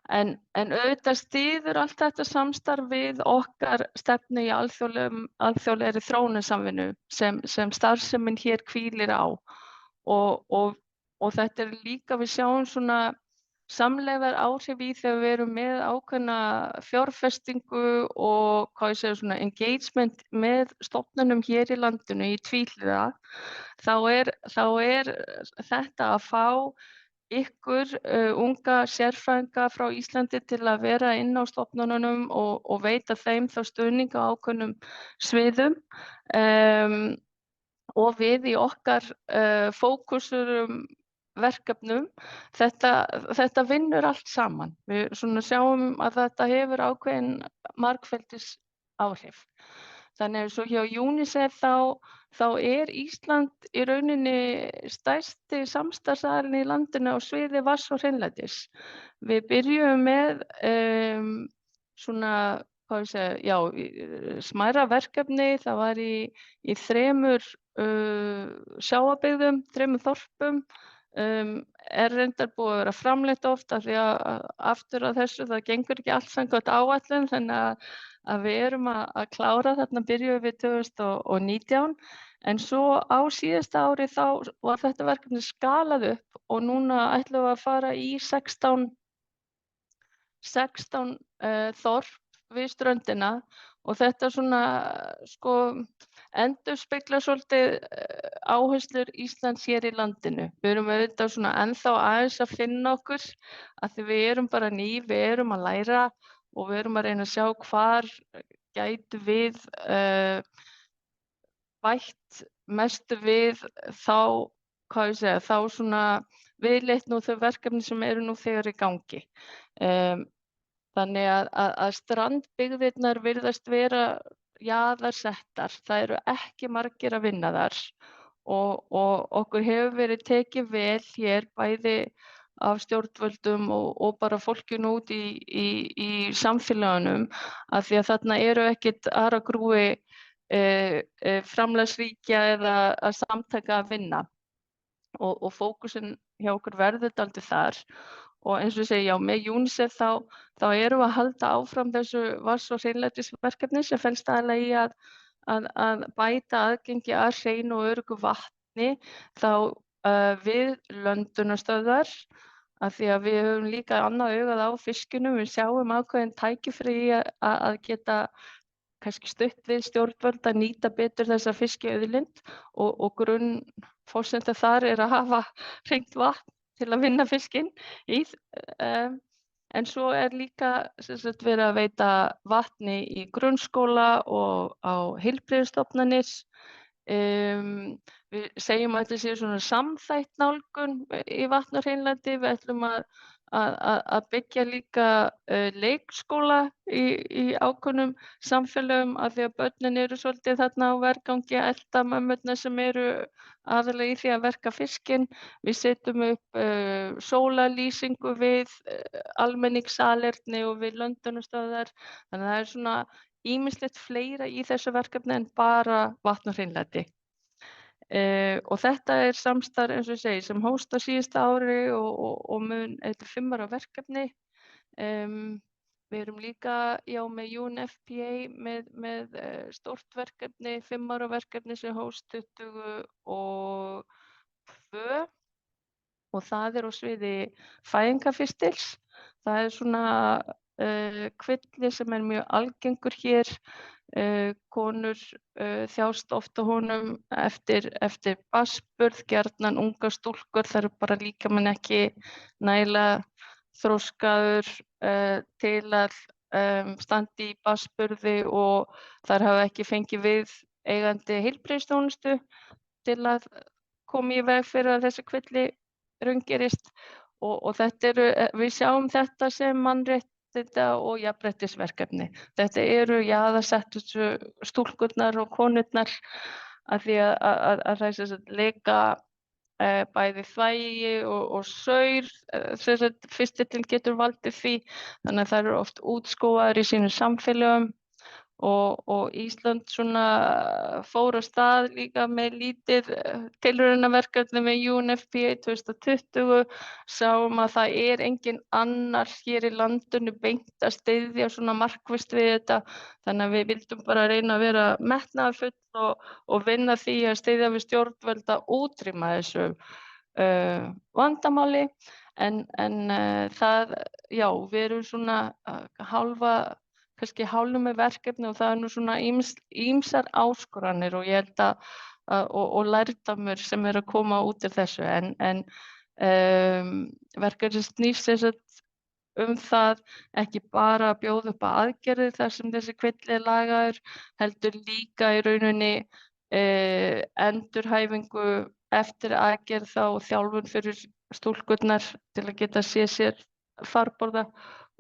En auðvitað styður allt þetta samstarf við okkar stefnu í alþjóðlegri þróunarsamvinnu sem starfsemin hér hvílir á og þetta líka við sjáum svona samlegðar áhrif í þegar við erum með ákveðna fjárfestingu og hvað ég segja svona engagement með stofnunum hér í landinu í tvíhliða, þá er þetta að fá ykkur unga sérfræðinga frá Íslandi til að vera inn á stofnununum og veita þeim þá stuðning á ákveðnum sviðum og við í okkar fókusurum verkefnum, þetta vinnur allt saman. Við svona sjáum að þetta hefur ákveðin margfeldis áhrif. Þannig að svo hjá UNICEF þá er Ísland í rauninni stærsti samstarfsaðilinn í landinu á sviði vatns og hreinlætis. Við byrjum með svona, hvað ég segja, smærra verkefni, það var í 3 sjávarbyggðum, 3 þorpum, reyndar búið að vera framleitt oft af því að aftur að þessu það gengur ekki allt samkvæmt áætlun, þannig að við erum að klára, þarna byrjuðum við 2019 en svo á síðasta ári þá var þetta verkefni skalað upp og núna ætlum við að fara í 16 þorp við ströndina og þetta svona sko endurspeglar svolítið áherslur Íslands hér í landinu. Við erum auðvitað svona ennþá aðeins að finna okkur að því við erum bara ný, við erum að læra og við erum að reyna að sjá hvar gætu við bætt mestu við þá, hvað ég segja, þá svona viðleitni og þau verkefni sem eru nú þegar í gangi. Þannig að strandbyggðirnar virðast vera jaðarsettar, það eru ekki margir að vinna þar og okkur hefur verið tekið vel hér bæði af stjórnvöldum og bara fólkinu út í samfélagunum af því að þarna eru ekkit aragrúi framlagsríkja eða að samtaka að vinna og fókusinn hjá okkur verður dálítið þar. Og eins og ég segi, já, með UNICEF þá erum við að halda áfram þessu vatns- og hreinlætisverkefni sem felst aðallega í að bæta aðgengi að hreinu og öruggu vatni þá við löndunastöðvar af því að við höfum líka annað augað á fiskinum, við sjáum ákveðin tækifæri í að geta kannski stutt við stjórnvöld að nýta betur þessa fiskiauðlind og grunnforsenda þar er að hafa hreint vatn til að vinna fiskinn í, en svo líka verið að veita vatni í grunnskóla og á heilbrigðisstofnanir. Við segjum að þetta sé svona samþætt nálgun í vatn og hreinlæti, við ætlum að byggja líka leikskóla í ákveðnum samfélögum af því að börnin eru svolítið þarna á vergangi að elta mömmurnar sem eru aðallega í því að verka fiskinn. Við setjum upp sólarlýsingu við almenningssalerni og við löndunastöðvar. Þannig að það er svona ýmislegt fleira í þessu verkefni en bara vatn og hreinlæti. Og þetta er samstarf eins og ég segi sem hófst á síðasta ári og mun þetta 5 ára verkefni. Við erum líka með UNFPA með stórt verkefni, 5 ára verkefni sem hófst 22 og það er á sviði fæðingarfistils. Það er svona kvilli sem er mjög algengur hér. Konur þjást oft á honum eftir barnsburð, gjarnan unga stúlkur, það eru bara líkaminn ekki nægilega þroskaður til að standa í barnsburði og þær hafa ekki fengið viðeigandi heilbrigðisþjónustu til að koma í veg fyrir að þessi kvilli raungerist og við sjáum þetta sem mannréttinda og jafnréttisverkefni. Þetta eru jaðarsettu stúlkurnar og konurnar af því að það leika bæði þvægi og saur, fyrstillinn getur valdið því, þannig að það eru oft útskúfaðir í sínum samfélögum og Ísland svona fór af stað líka með lítið tilraunaverkefni með UNFPA 2020, sáum að það engin annar hér í landinu beint að styðja svona markvisst við þetta, þannig að við vildum bara reyna að vera metnaðarfull og vinna því að styðja við stjórnvöld að útrýma þessu vandamáli, en það, já, við erum svona kannski hálfu með verkefni og það nú svona ýmsar áskoranir og ég held og lærdómur sem að koma út af þessu, en verkefni snýst þess að það ekki bara að bjóða upp að aðgerðir þar sem þessi kvilli lagaður, heldur líka í rauninni endurhæfingu eftir aðgerð þá þjálfun fyrir stúlkurnar til að geta sér farborða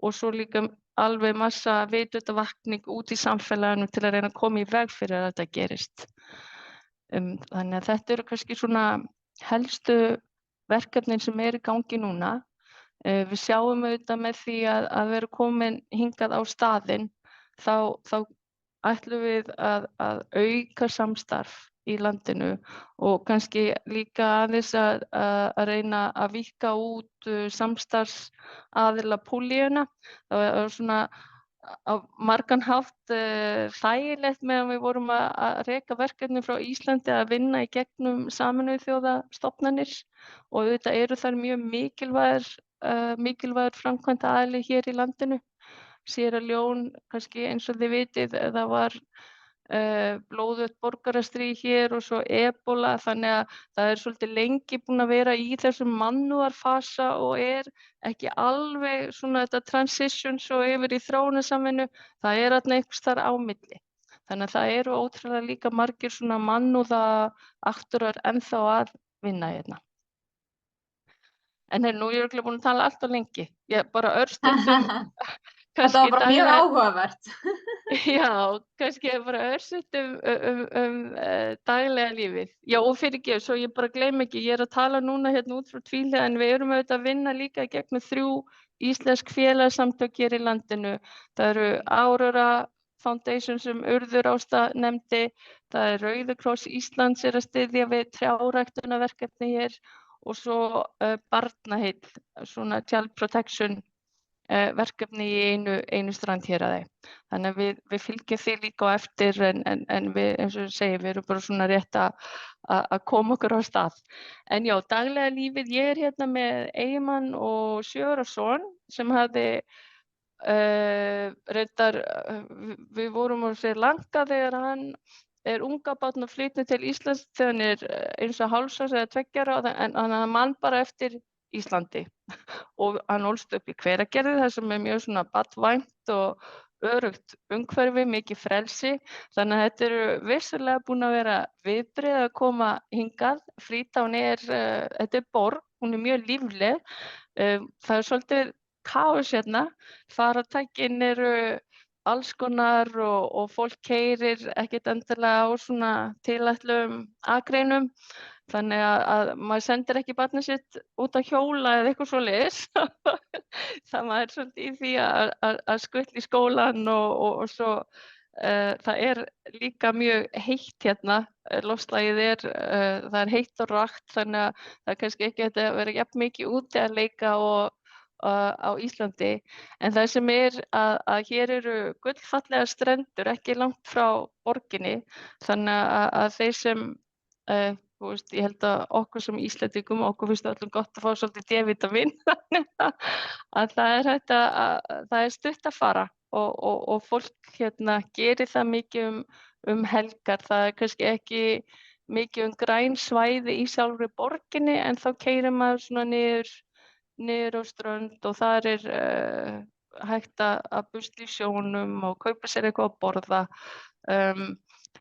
og svo líka alveg massa vitundarvakning út í samfélaginu til að reyna að koma í veg fyrir að þetta gerist. Þannig að þetta eru kannski svona helstu verkefnin sem í gangi núna. Við sjáum auðvitað með því að vera komin hingað á staðinn, þá ætlum við að auka samstarf í landinu og kannski líka aðeins að reyna að víkka út samstarfsaðila púlíuna. Það var svona á margan hátt þægilegt meðan við vorum að reka verkefni frá Íslandi að vinna í gegnum Sameinuðu þjóða stofnanir og auðvitað eru þær mjög mikilvægur framkvæmdaaðili hér í landinu. Síerra Leóne, kannski eins og þið vitið, það var blóðugt borgarastríð hér og svo ebola, þannig að það svolítið lengi búin að vera í þessum mannúðarfasa og ekki alveg svona þetta transition svo yfir í þróunarsamvinnu, það þarna einhvers þar á milli. Þannig að það eru ótrúlega líka margir svona mannúðaaktorar ennþá að vinna hérna. En nú ég búin að tala allt of lengi, ég bara örstundum. Þetta var bara mjög áhugavert. Já, kannski bara örstutt daglega lífið. Já, og fyrirgefðu, svo ég bara gleymi ekki, ég að tala núna hérna út frá tvíhliða, en við erum auðvitað að vinna líka gegnum 3 íslensk félagasamtök hér í landinu. Það eru Aurora Foundation sem Urður Ásta nefndi, það Rauði kross Íslands að styðja við trjáræktunarverkefni hér og svo Barnahjálp, svona child protection verkefni í einu strandhéraði. Þannig að við fylgjum því líka á eftir en við, eins og ég segi, við erum bara svona rétt að koma okkur á stað. En já, daglega lífið, ég hérna með eiginmann og 7 ára son sem hafði reyndar, við vorum á Sri Lanka þegar hann unga barn og flytni til Íslands þegar hann eins og hálfs árs eða 2 ára en hann man bara eftir Íslandi og hann ólst upp í Hveragerði þar sem mjög svona barnvænt og öruggt umhverfi, mikið frelsi, þannig að þetta eru vissulega búin að vera viðbrigði að koma hingað. Freetown þetta borg, hún mjög lífleg, það svolítið kaos hérna, farartækin eru alls konar og fólk keyrir ekkert endilega á svona tilætluðum akreinum. Þannig að maður sendir ekki barnið sitt út að hjóla eða eitthvað svoleiðis. Það maður svolítið í því að skutla í skólann og svo það líka mjög heitt hérna, loftslagið það heitt og rakt, þannig að það kannski ekki að vera jafn mikið úti að leika á Íslandi. En það sem að hér eru gullfallegar strendur ekki langt frá borginni, þannig að þeir sem ég held að okkur sem Íslendingum, okkur finnst öllum gott að fá svolítið D-vitamin, að það stutt að fara og fólk hérna gerir það mikið helgar. Það kannski ekki mikið græn svæði í sjálfri borginni en þá keyrir maður svona niður á strönd og þar hægt að busla í sjónum og kaupa sér eitthvað að borða.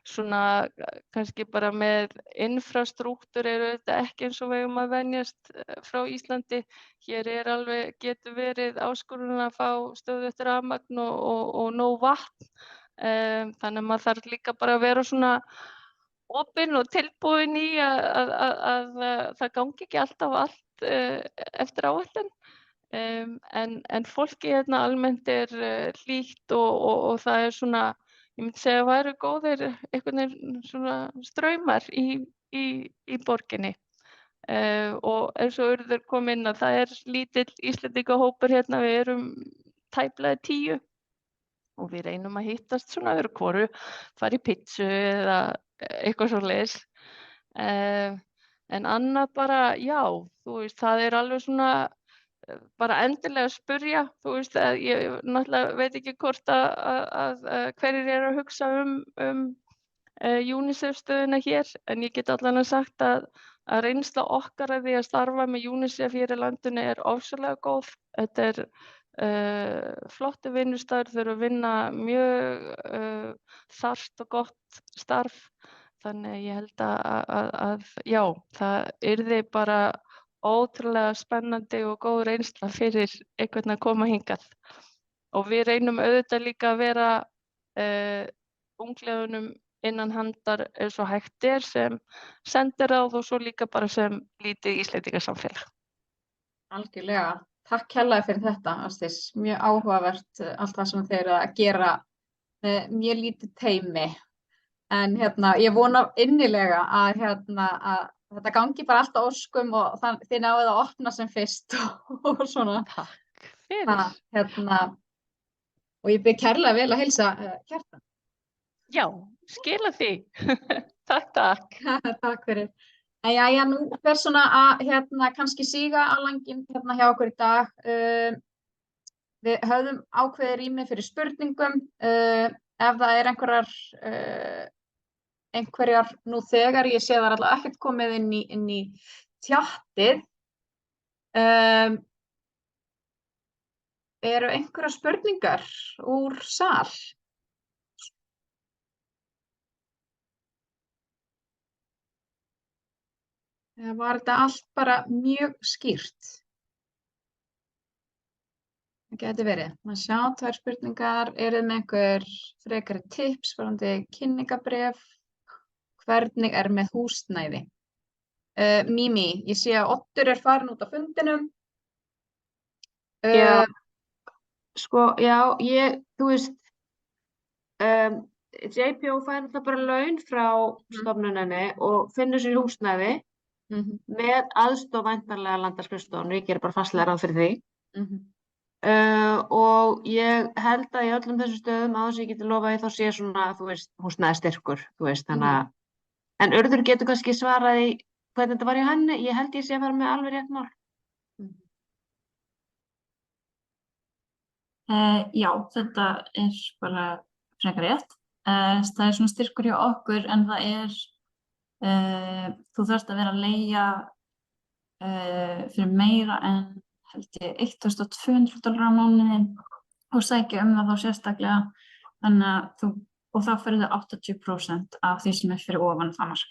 Svona kannski bara með infrastruktúr þetta ekki eins og vegum að venjast frá Íslandi. Hér alveg getur verið áskorun að fá stöðugt rafmagn og nóg vatn. Þannig að maður þarf líka bara að vera svona opin og tilbúin í að það gangi ekki alltaf allt eftir áætlun. En fólki hérna almennt hlýtt og það svona, ég myndi segja að væru góðir einhvern veginn svona straumar í borginni. Og eins og Urður kom inn að það lítill Íslendingahópur hérna, við erum tæplega 10 og við reynum að hittast svona öðru hvoru, fara í pizzu eða eitthvað svoleiðis. En annað bara, já, þú veist, það alveg svona bara endilega að spurja, þú veist, að ég náttúrulega veit ekki hvort að hverjir að hugsa UNICEF-stöðuna hér, en ég get allan að sagt að reynsla okkar af því að starfa með UNICEF hér í landinu ofsalega góð. Þetta flottu vinnustaður, þau að vinna mjög þarft og gott starf, þannig ég held að já, það yrði bara ótrúlega spennandi og góð reynsla fyrir einhvern að koma hingað. Og við reynum auðvitað líka að vera ungliðunum innan handar eins og hægt sem sendiráð og svo líka bara sem lítið Íslendingasamfélag. Algjörlega. Takk kærlega fyrir þetta, Ásdís. Mjög áhugavert allt það sem þeir eru að gera mjög lítið teymi. En ég vona innilega að þetta gangi bara alltaf óskum og þið náið að opna sem fyrst og svona. Takk fyrir. Og ég bið kærlega vel að heilsa Kjartan. Já, skila því. Takk. Takk fyrir. En jæja, nú fer svona að kannski síga á langinn hjá okkur í dag. Við höfðum ákveðið rými fyrir spurningum. Ef það einhverjar nú þegar, ég sé það alltaf ekkert komið inn í tjattið. Eru einhverjar spurningar úr sal? Eða var þetta allt bara mjög skýrt? Það gæti verið. Maður sjá 2 spurningar. Eruð með einhver frekari tips varðandi kynningarbréf? Hvernig með húsnæði? Mimi, ég sé að Oddur farin út af fundinum. Já, sko, já, þú veist, JPO fær alltaf bara laun frá stofnuninni og finnur sér húsnæði með aðstoð væntanlega landaskrifstofanu, ég gerir bara fastlega ráð fyrir því. Og ég held að í öllum þessum stöðum á þess að ég geti lofað þá sé svona, þú veist, húsnæðisstyrkur, þú veist, þannig að en Urður getur kannski svarað í hvernig þetta var í henni, ég held ég sé að fara með alveg rétt mál. Já, þetta bara frekar rétt. Það svona styrkur hjá okkur, en það þú þarft að vera að leigja fyrir meira en held ég $1.200 á mánuði og sækja það þá sérstaklega, þannig að og þá ferðu 80% af því sem fyrir ofan það mark.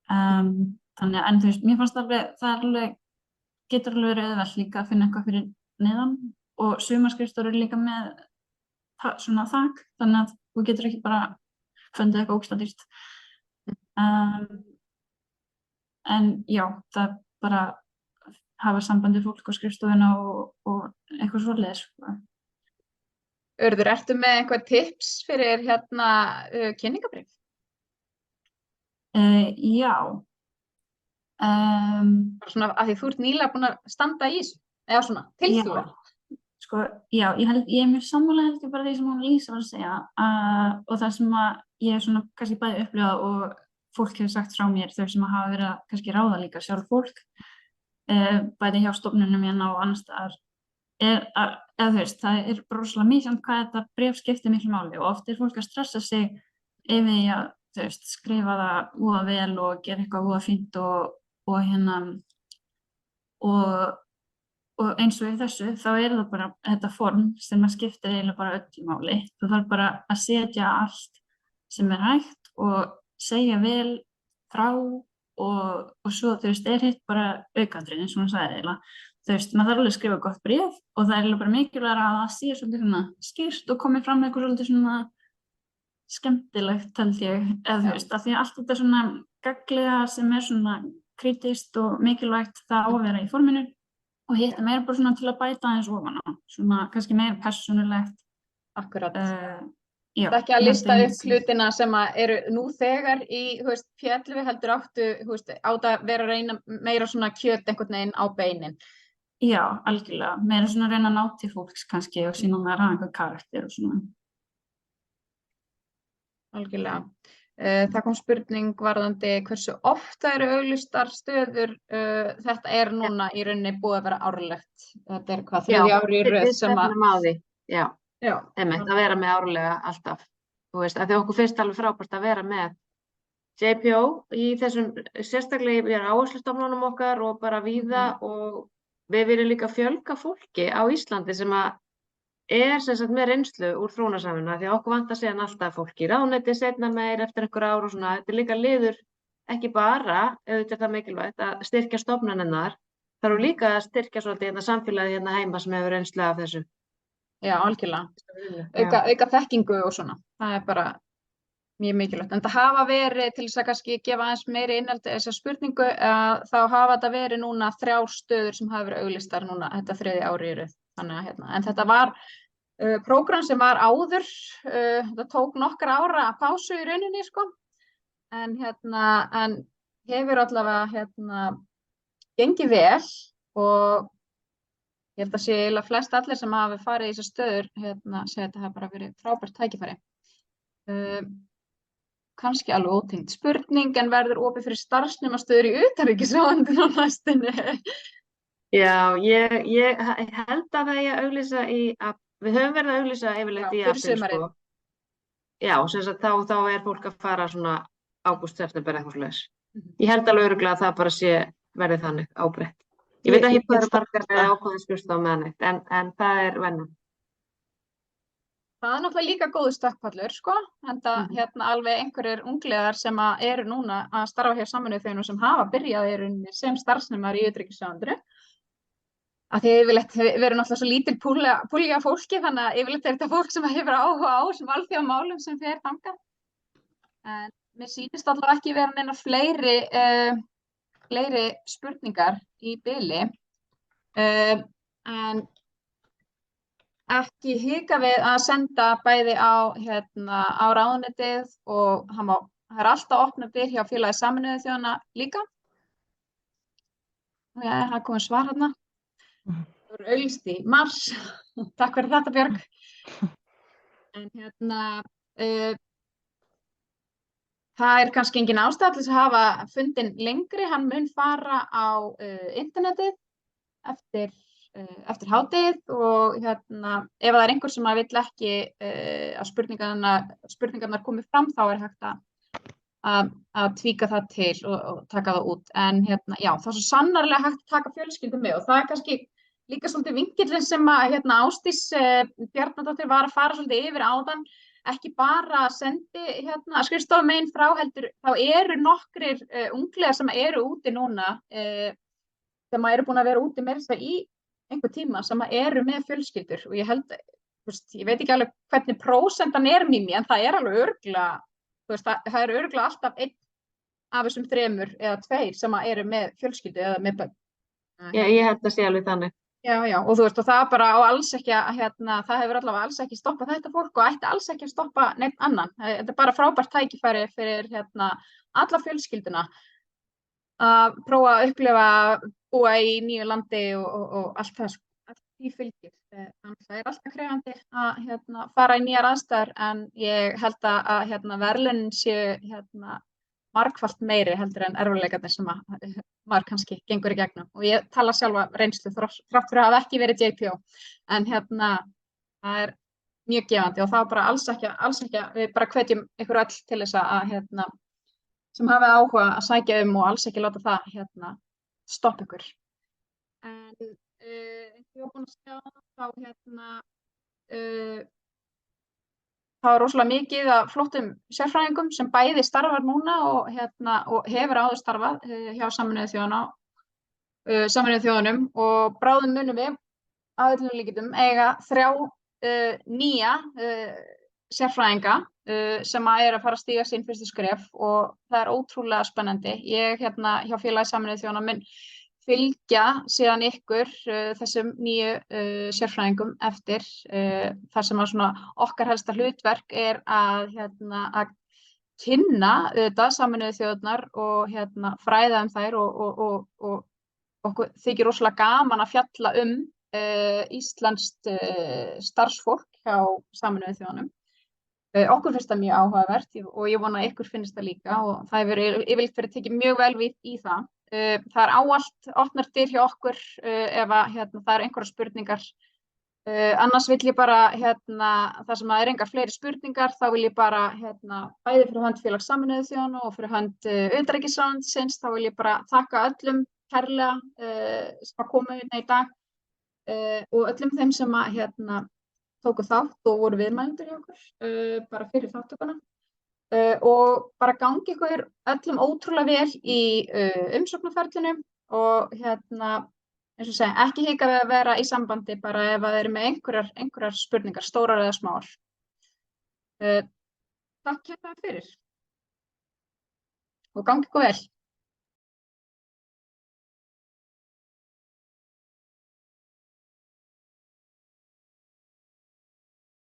Þannig að, en þú veist, mér fannst alveg, getur alveg verið auðvelt líka að finna eitthvað fyrir neðan og sumarskrifstofur líka með svona þak, þannig að þú getur ekki bara fundið eitthvað ógeðslega dýrt. En já, það bara hafa samband við fólk á skrifstofuna og eitthvað svoleiðis. Urður, ertu með eitthvað tips fyrir kynningarbréf? Já. Svona að því þú ert nýlega búin að standa í þessu, eða svona, tilþjóðar. Sko, já, ég mjög sammála held ég bara því sem hún Lísa var að segja og það sem að ég svona kannski bæði upplifað og fólk hefur sagt frá mér, þau sem hafa verið að kannski ráða líka sjálf fólk, bæði hjá stofnunum hérna og annars staðar, eða þú veist, það rosalega misjafnt hvað þetta bréf skiptir miklu máli og oft fólk að stressa sig yfir því að, þú veist, skrifa það voða vel og gera eitthvað voða fínt og eins og í þessu, þá það bara þetta form sem að skiptir eiginlega bara öllu máli. Þú þarf bara að setja allt sem hægt og segja vel frá og svo, þú veist, hitt bara aukaatriði, eins og hún sagði eiginlega. Þú veist, maður þarf alveg að skrifa gott bréf og það bara mikilvægt að það sé svolítið svona skýrt og komið fram með eitthvað svolítið svona skemmtilegt held ég, eða þú veist, af því að allt þetta svona gagnlega sem svona krítískt og mikilvægt það á að vera í forminu og hitt meira bara svona til að bæta aðeins ofan á, svona kannski meira persónulegt. Akkurat. Já, ekki að lista upp hlutina sem eru nú þegar í, þú veist, fjallu heldur áttu, þú veist, átt að vera að reyna meira svona kjöt einhvern veginn á beinin. Já, algjörlega, meira svona að reyna að ná til fólks kannski og sína það að einhver karakter og svona. Algjörlega. Það kom spurning varðandi hversu oft það eru auglýstar stöður. Þetta er núna í rauninni búið að vera árlegt. Þetta er hvað, 3. ári í röð við stefnum á því, Já. Einmitt, að vera með árlega alltaf. Þú veist, að því okkur finnst alveg frábært að vera með JPO í þessum, sérstaklega í áherslustofnunum okkar og bara víða og við viljum líka fjölga fólki á Íslandi sem að sem sagt með reynslu úr þróunarsamvinnu, því að okkur vantar síðan alltaf fólki í ráðuneyti seinna meir eftir einhver ár og svona. Þetta er líka liður, ekki bara, auðvitað er það mikilvægt, að styrkja stofnanirnar, þarf líka að styrkja svolítið samfélagið hérna heima sem hefur reynslu af þessu. Já, algjörlega. Auka þekkingu og svona. Það er bara mjög mikilvægt. En það hafa verið, til þess að kannski gefa aðeins meiri innhaldi þessa spurningu, þá hafa þetta verið núna 3 stöður sem hafa verið auglýstar núna þetta 3. ári í röð. Þannig að en þetta var prógram sem var áður, þetta tók nokkra ára pásu í rauninni, sko. En hefur allavega gengið vel og ég held að sé eiginlega flest allir sem hafa farið í þessar stöður segja að þetta hafi bara verið frábært tækifæri. Kannski alveg ótengd spurning, en verður opið fyrir starfsnemastöður í utanríkisráðuneytinu á næstunni? Já, ég held að það eigi að auglýsa við höfum verið að auglýsa yfirleitt í apríl, sko. Já, sem sagt þá er fólk að fara svona ágúst, september eitthvað svoleiðis. Ég held alveg örugglega að það bara verði þannig ábreytt. Ég veit ekki hvað margar með ákveðin skrifstofa með neitt, en það er venjan. Það er náttúrulega líka góður stökkpallur, sko. Enda alveg einhverjir ungliðar sem eru núna að starfa hjá Sameinuðu þjóðunum sem hafa byrjað sem starfsnemar í utanríkisráðuneytinu. Að því yfirleitt við erum náttúrulega svo lítil púlja fólki, þannig að yfirleitt er þetta fólk sem hefur áhuga á sem alþjóðamálum sem fer þangað. En mér sýnist allavega ekki vera neina fleiri spurningar í bili. En ekki hika við að senda bæði á ráðuneytið og það er alltaf opnað dyr hjá félagi Sameinuðu þjóðanna líka. Og það komið svar hérna. Það voru auglýst í mars. Takk fyrir þetta, Björg. En það er kannski engin ástæða til þess að hafa fundinn lengri. Hann mun fara á internetið eftir hádegið og ef það er einhver sem vill ekki að spurningarnar komi fram, þá er hægt að tvíka það til og taka það út. En já, það er svo sannarlega hægt að taka fjölskyldu með og það er kannski líka svolítið vinkillinn sem Ásdís Bjarnadóttir var að fara svolítið yfir áðan. Ekki bara sendi skrifstofumegin frá heldur, þá eru nokkrir ungliðar sem eru úti núna, sem eru búin að vera úti meira þess að í einhver tíma sem eru með fjölskyldur og ég held, ég veit ekki alveg hvernig prósentan er mými, en það er alveg örugglega, það er örugglega alltaf einn af þessum 3 eða 2 sem eru með fjölskyldu eða með börn. Já, ég held að sé alveg þannig. Já, og þú veist, og það bara á alls ekki að, það hefur allavega alls ekki stoppað þetta fólk og ætti alls ekki að stoppa neitt annan. Þetta er bara frábært tækifæri fyrir alla fjölskylduna að prófa að upplifa búa í nýju landi og allt það, allt því fylgir. Það er alltaf krefjandi að fara í nýjar aðstæður, en ég held að verðlaunin séu margfalt meiri heldur en erfiðleikarnir sem maður kannski gengur í gegnum. Og ég tala sjálfa reynslu þrátt fyrir að hafa ekki verið JPO. En það er mjög gefandi og það er bara alls ekki, við bara hvetjum ykkur öll til þess að sem hafi áhuga að sækja og alls ekki láta það stoppa ykkur. En ég var búin að sjá þá er rosalega mikið af flottum sérfræðingum sem bæði starfar núna og hefur áður starfað hjá Sameinuðu þjóðunum og bráðum munum við að öllum líkindum eiga 3 nýja sérfræðinga sem að fara að stíga sín fyrstu skref og það ótrúlega spennandi. Ég hjá félagi Sameinuðu þjóðanna mun fylgja síðan ykkur þessum nýju sérfræðingum eftir þar sem að svona okkar helsta hlutverk að kynna Sameinuðu þjóðirnar og fræða þær og okkur þykir rosalega gaman að fjalla íslenskt starfsfólk hjá Sameinuðu þjóðunum. Okkur finnst það mjög áhugavert og ég vona að ykkur finnst það líka og það hefur yfirleitt verið tekið mjög vel í það. Það ávallt opnar dyr hjá okkur ef það einhverjar spurningar. Annars vill ég bara, þar sem það engar fleiri spurningar, þá vil ég bara, bæði fyrir hönd félags Sameinuðu þjóðanna og fyrir hönd utanríkisráðuneytisins, þá vil ég bara þakka öllum kærlega sem að koma hérna í dag og öllum þeim sem að tóku þátt og voru viðmælendur hjá okkur, bara fyrir þáttökuna. Og bara gangi ykkur öllum ótrúlega vel í umsóknarferlinu og eins og segja, ekki hika við að vera í sambandi bara ef það eru með einhverjar spurningar, stórar eða smáar. Takk fyrir og gangi ykkur vel.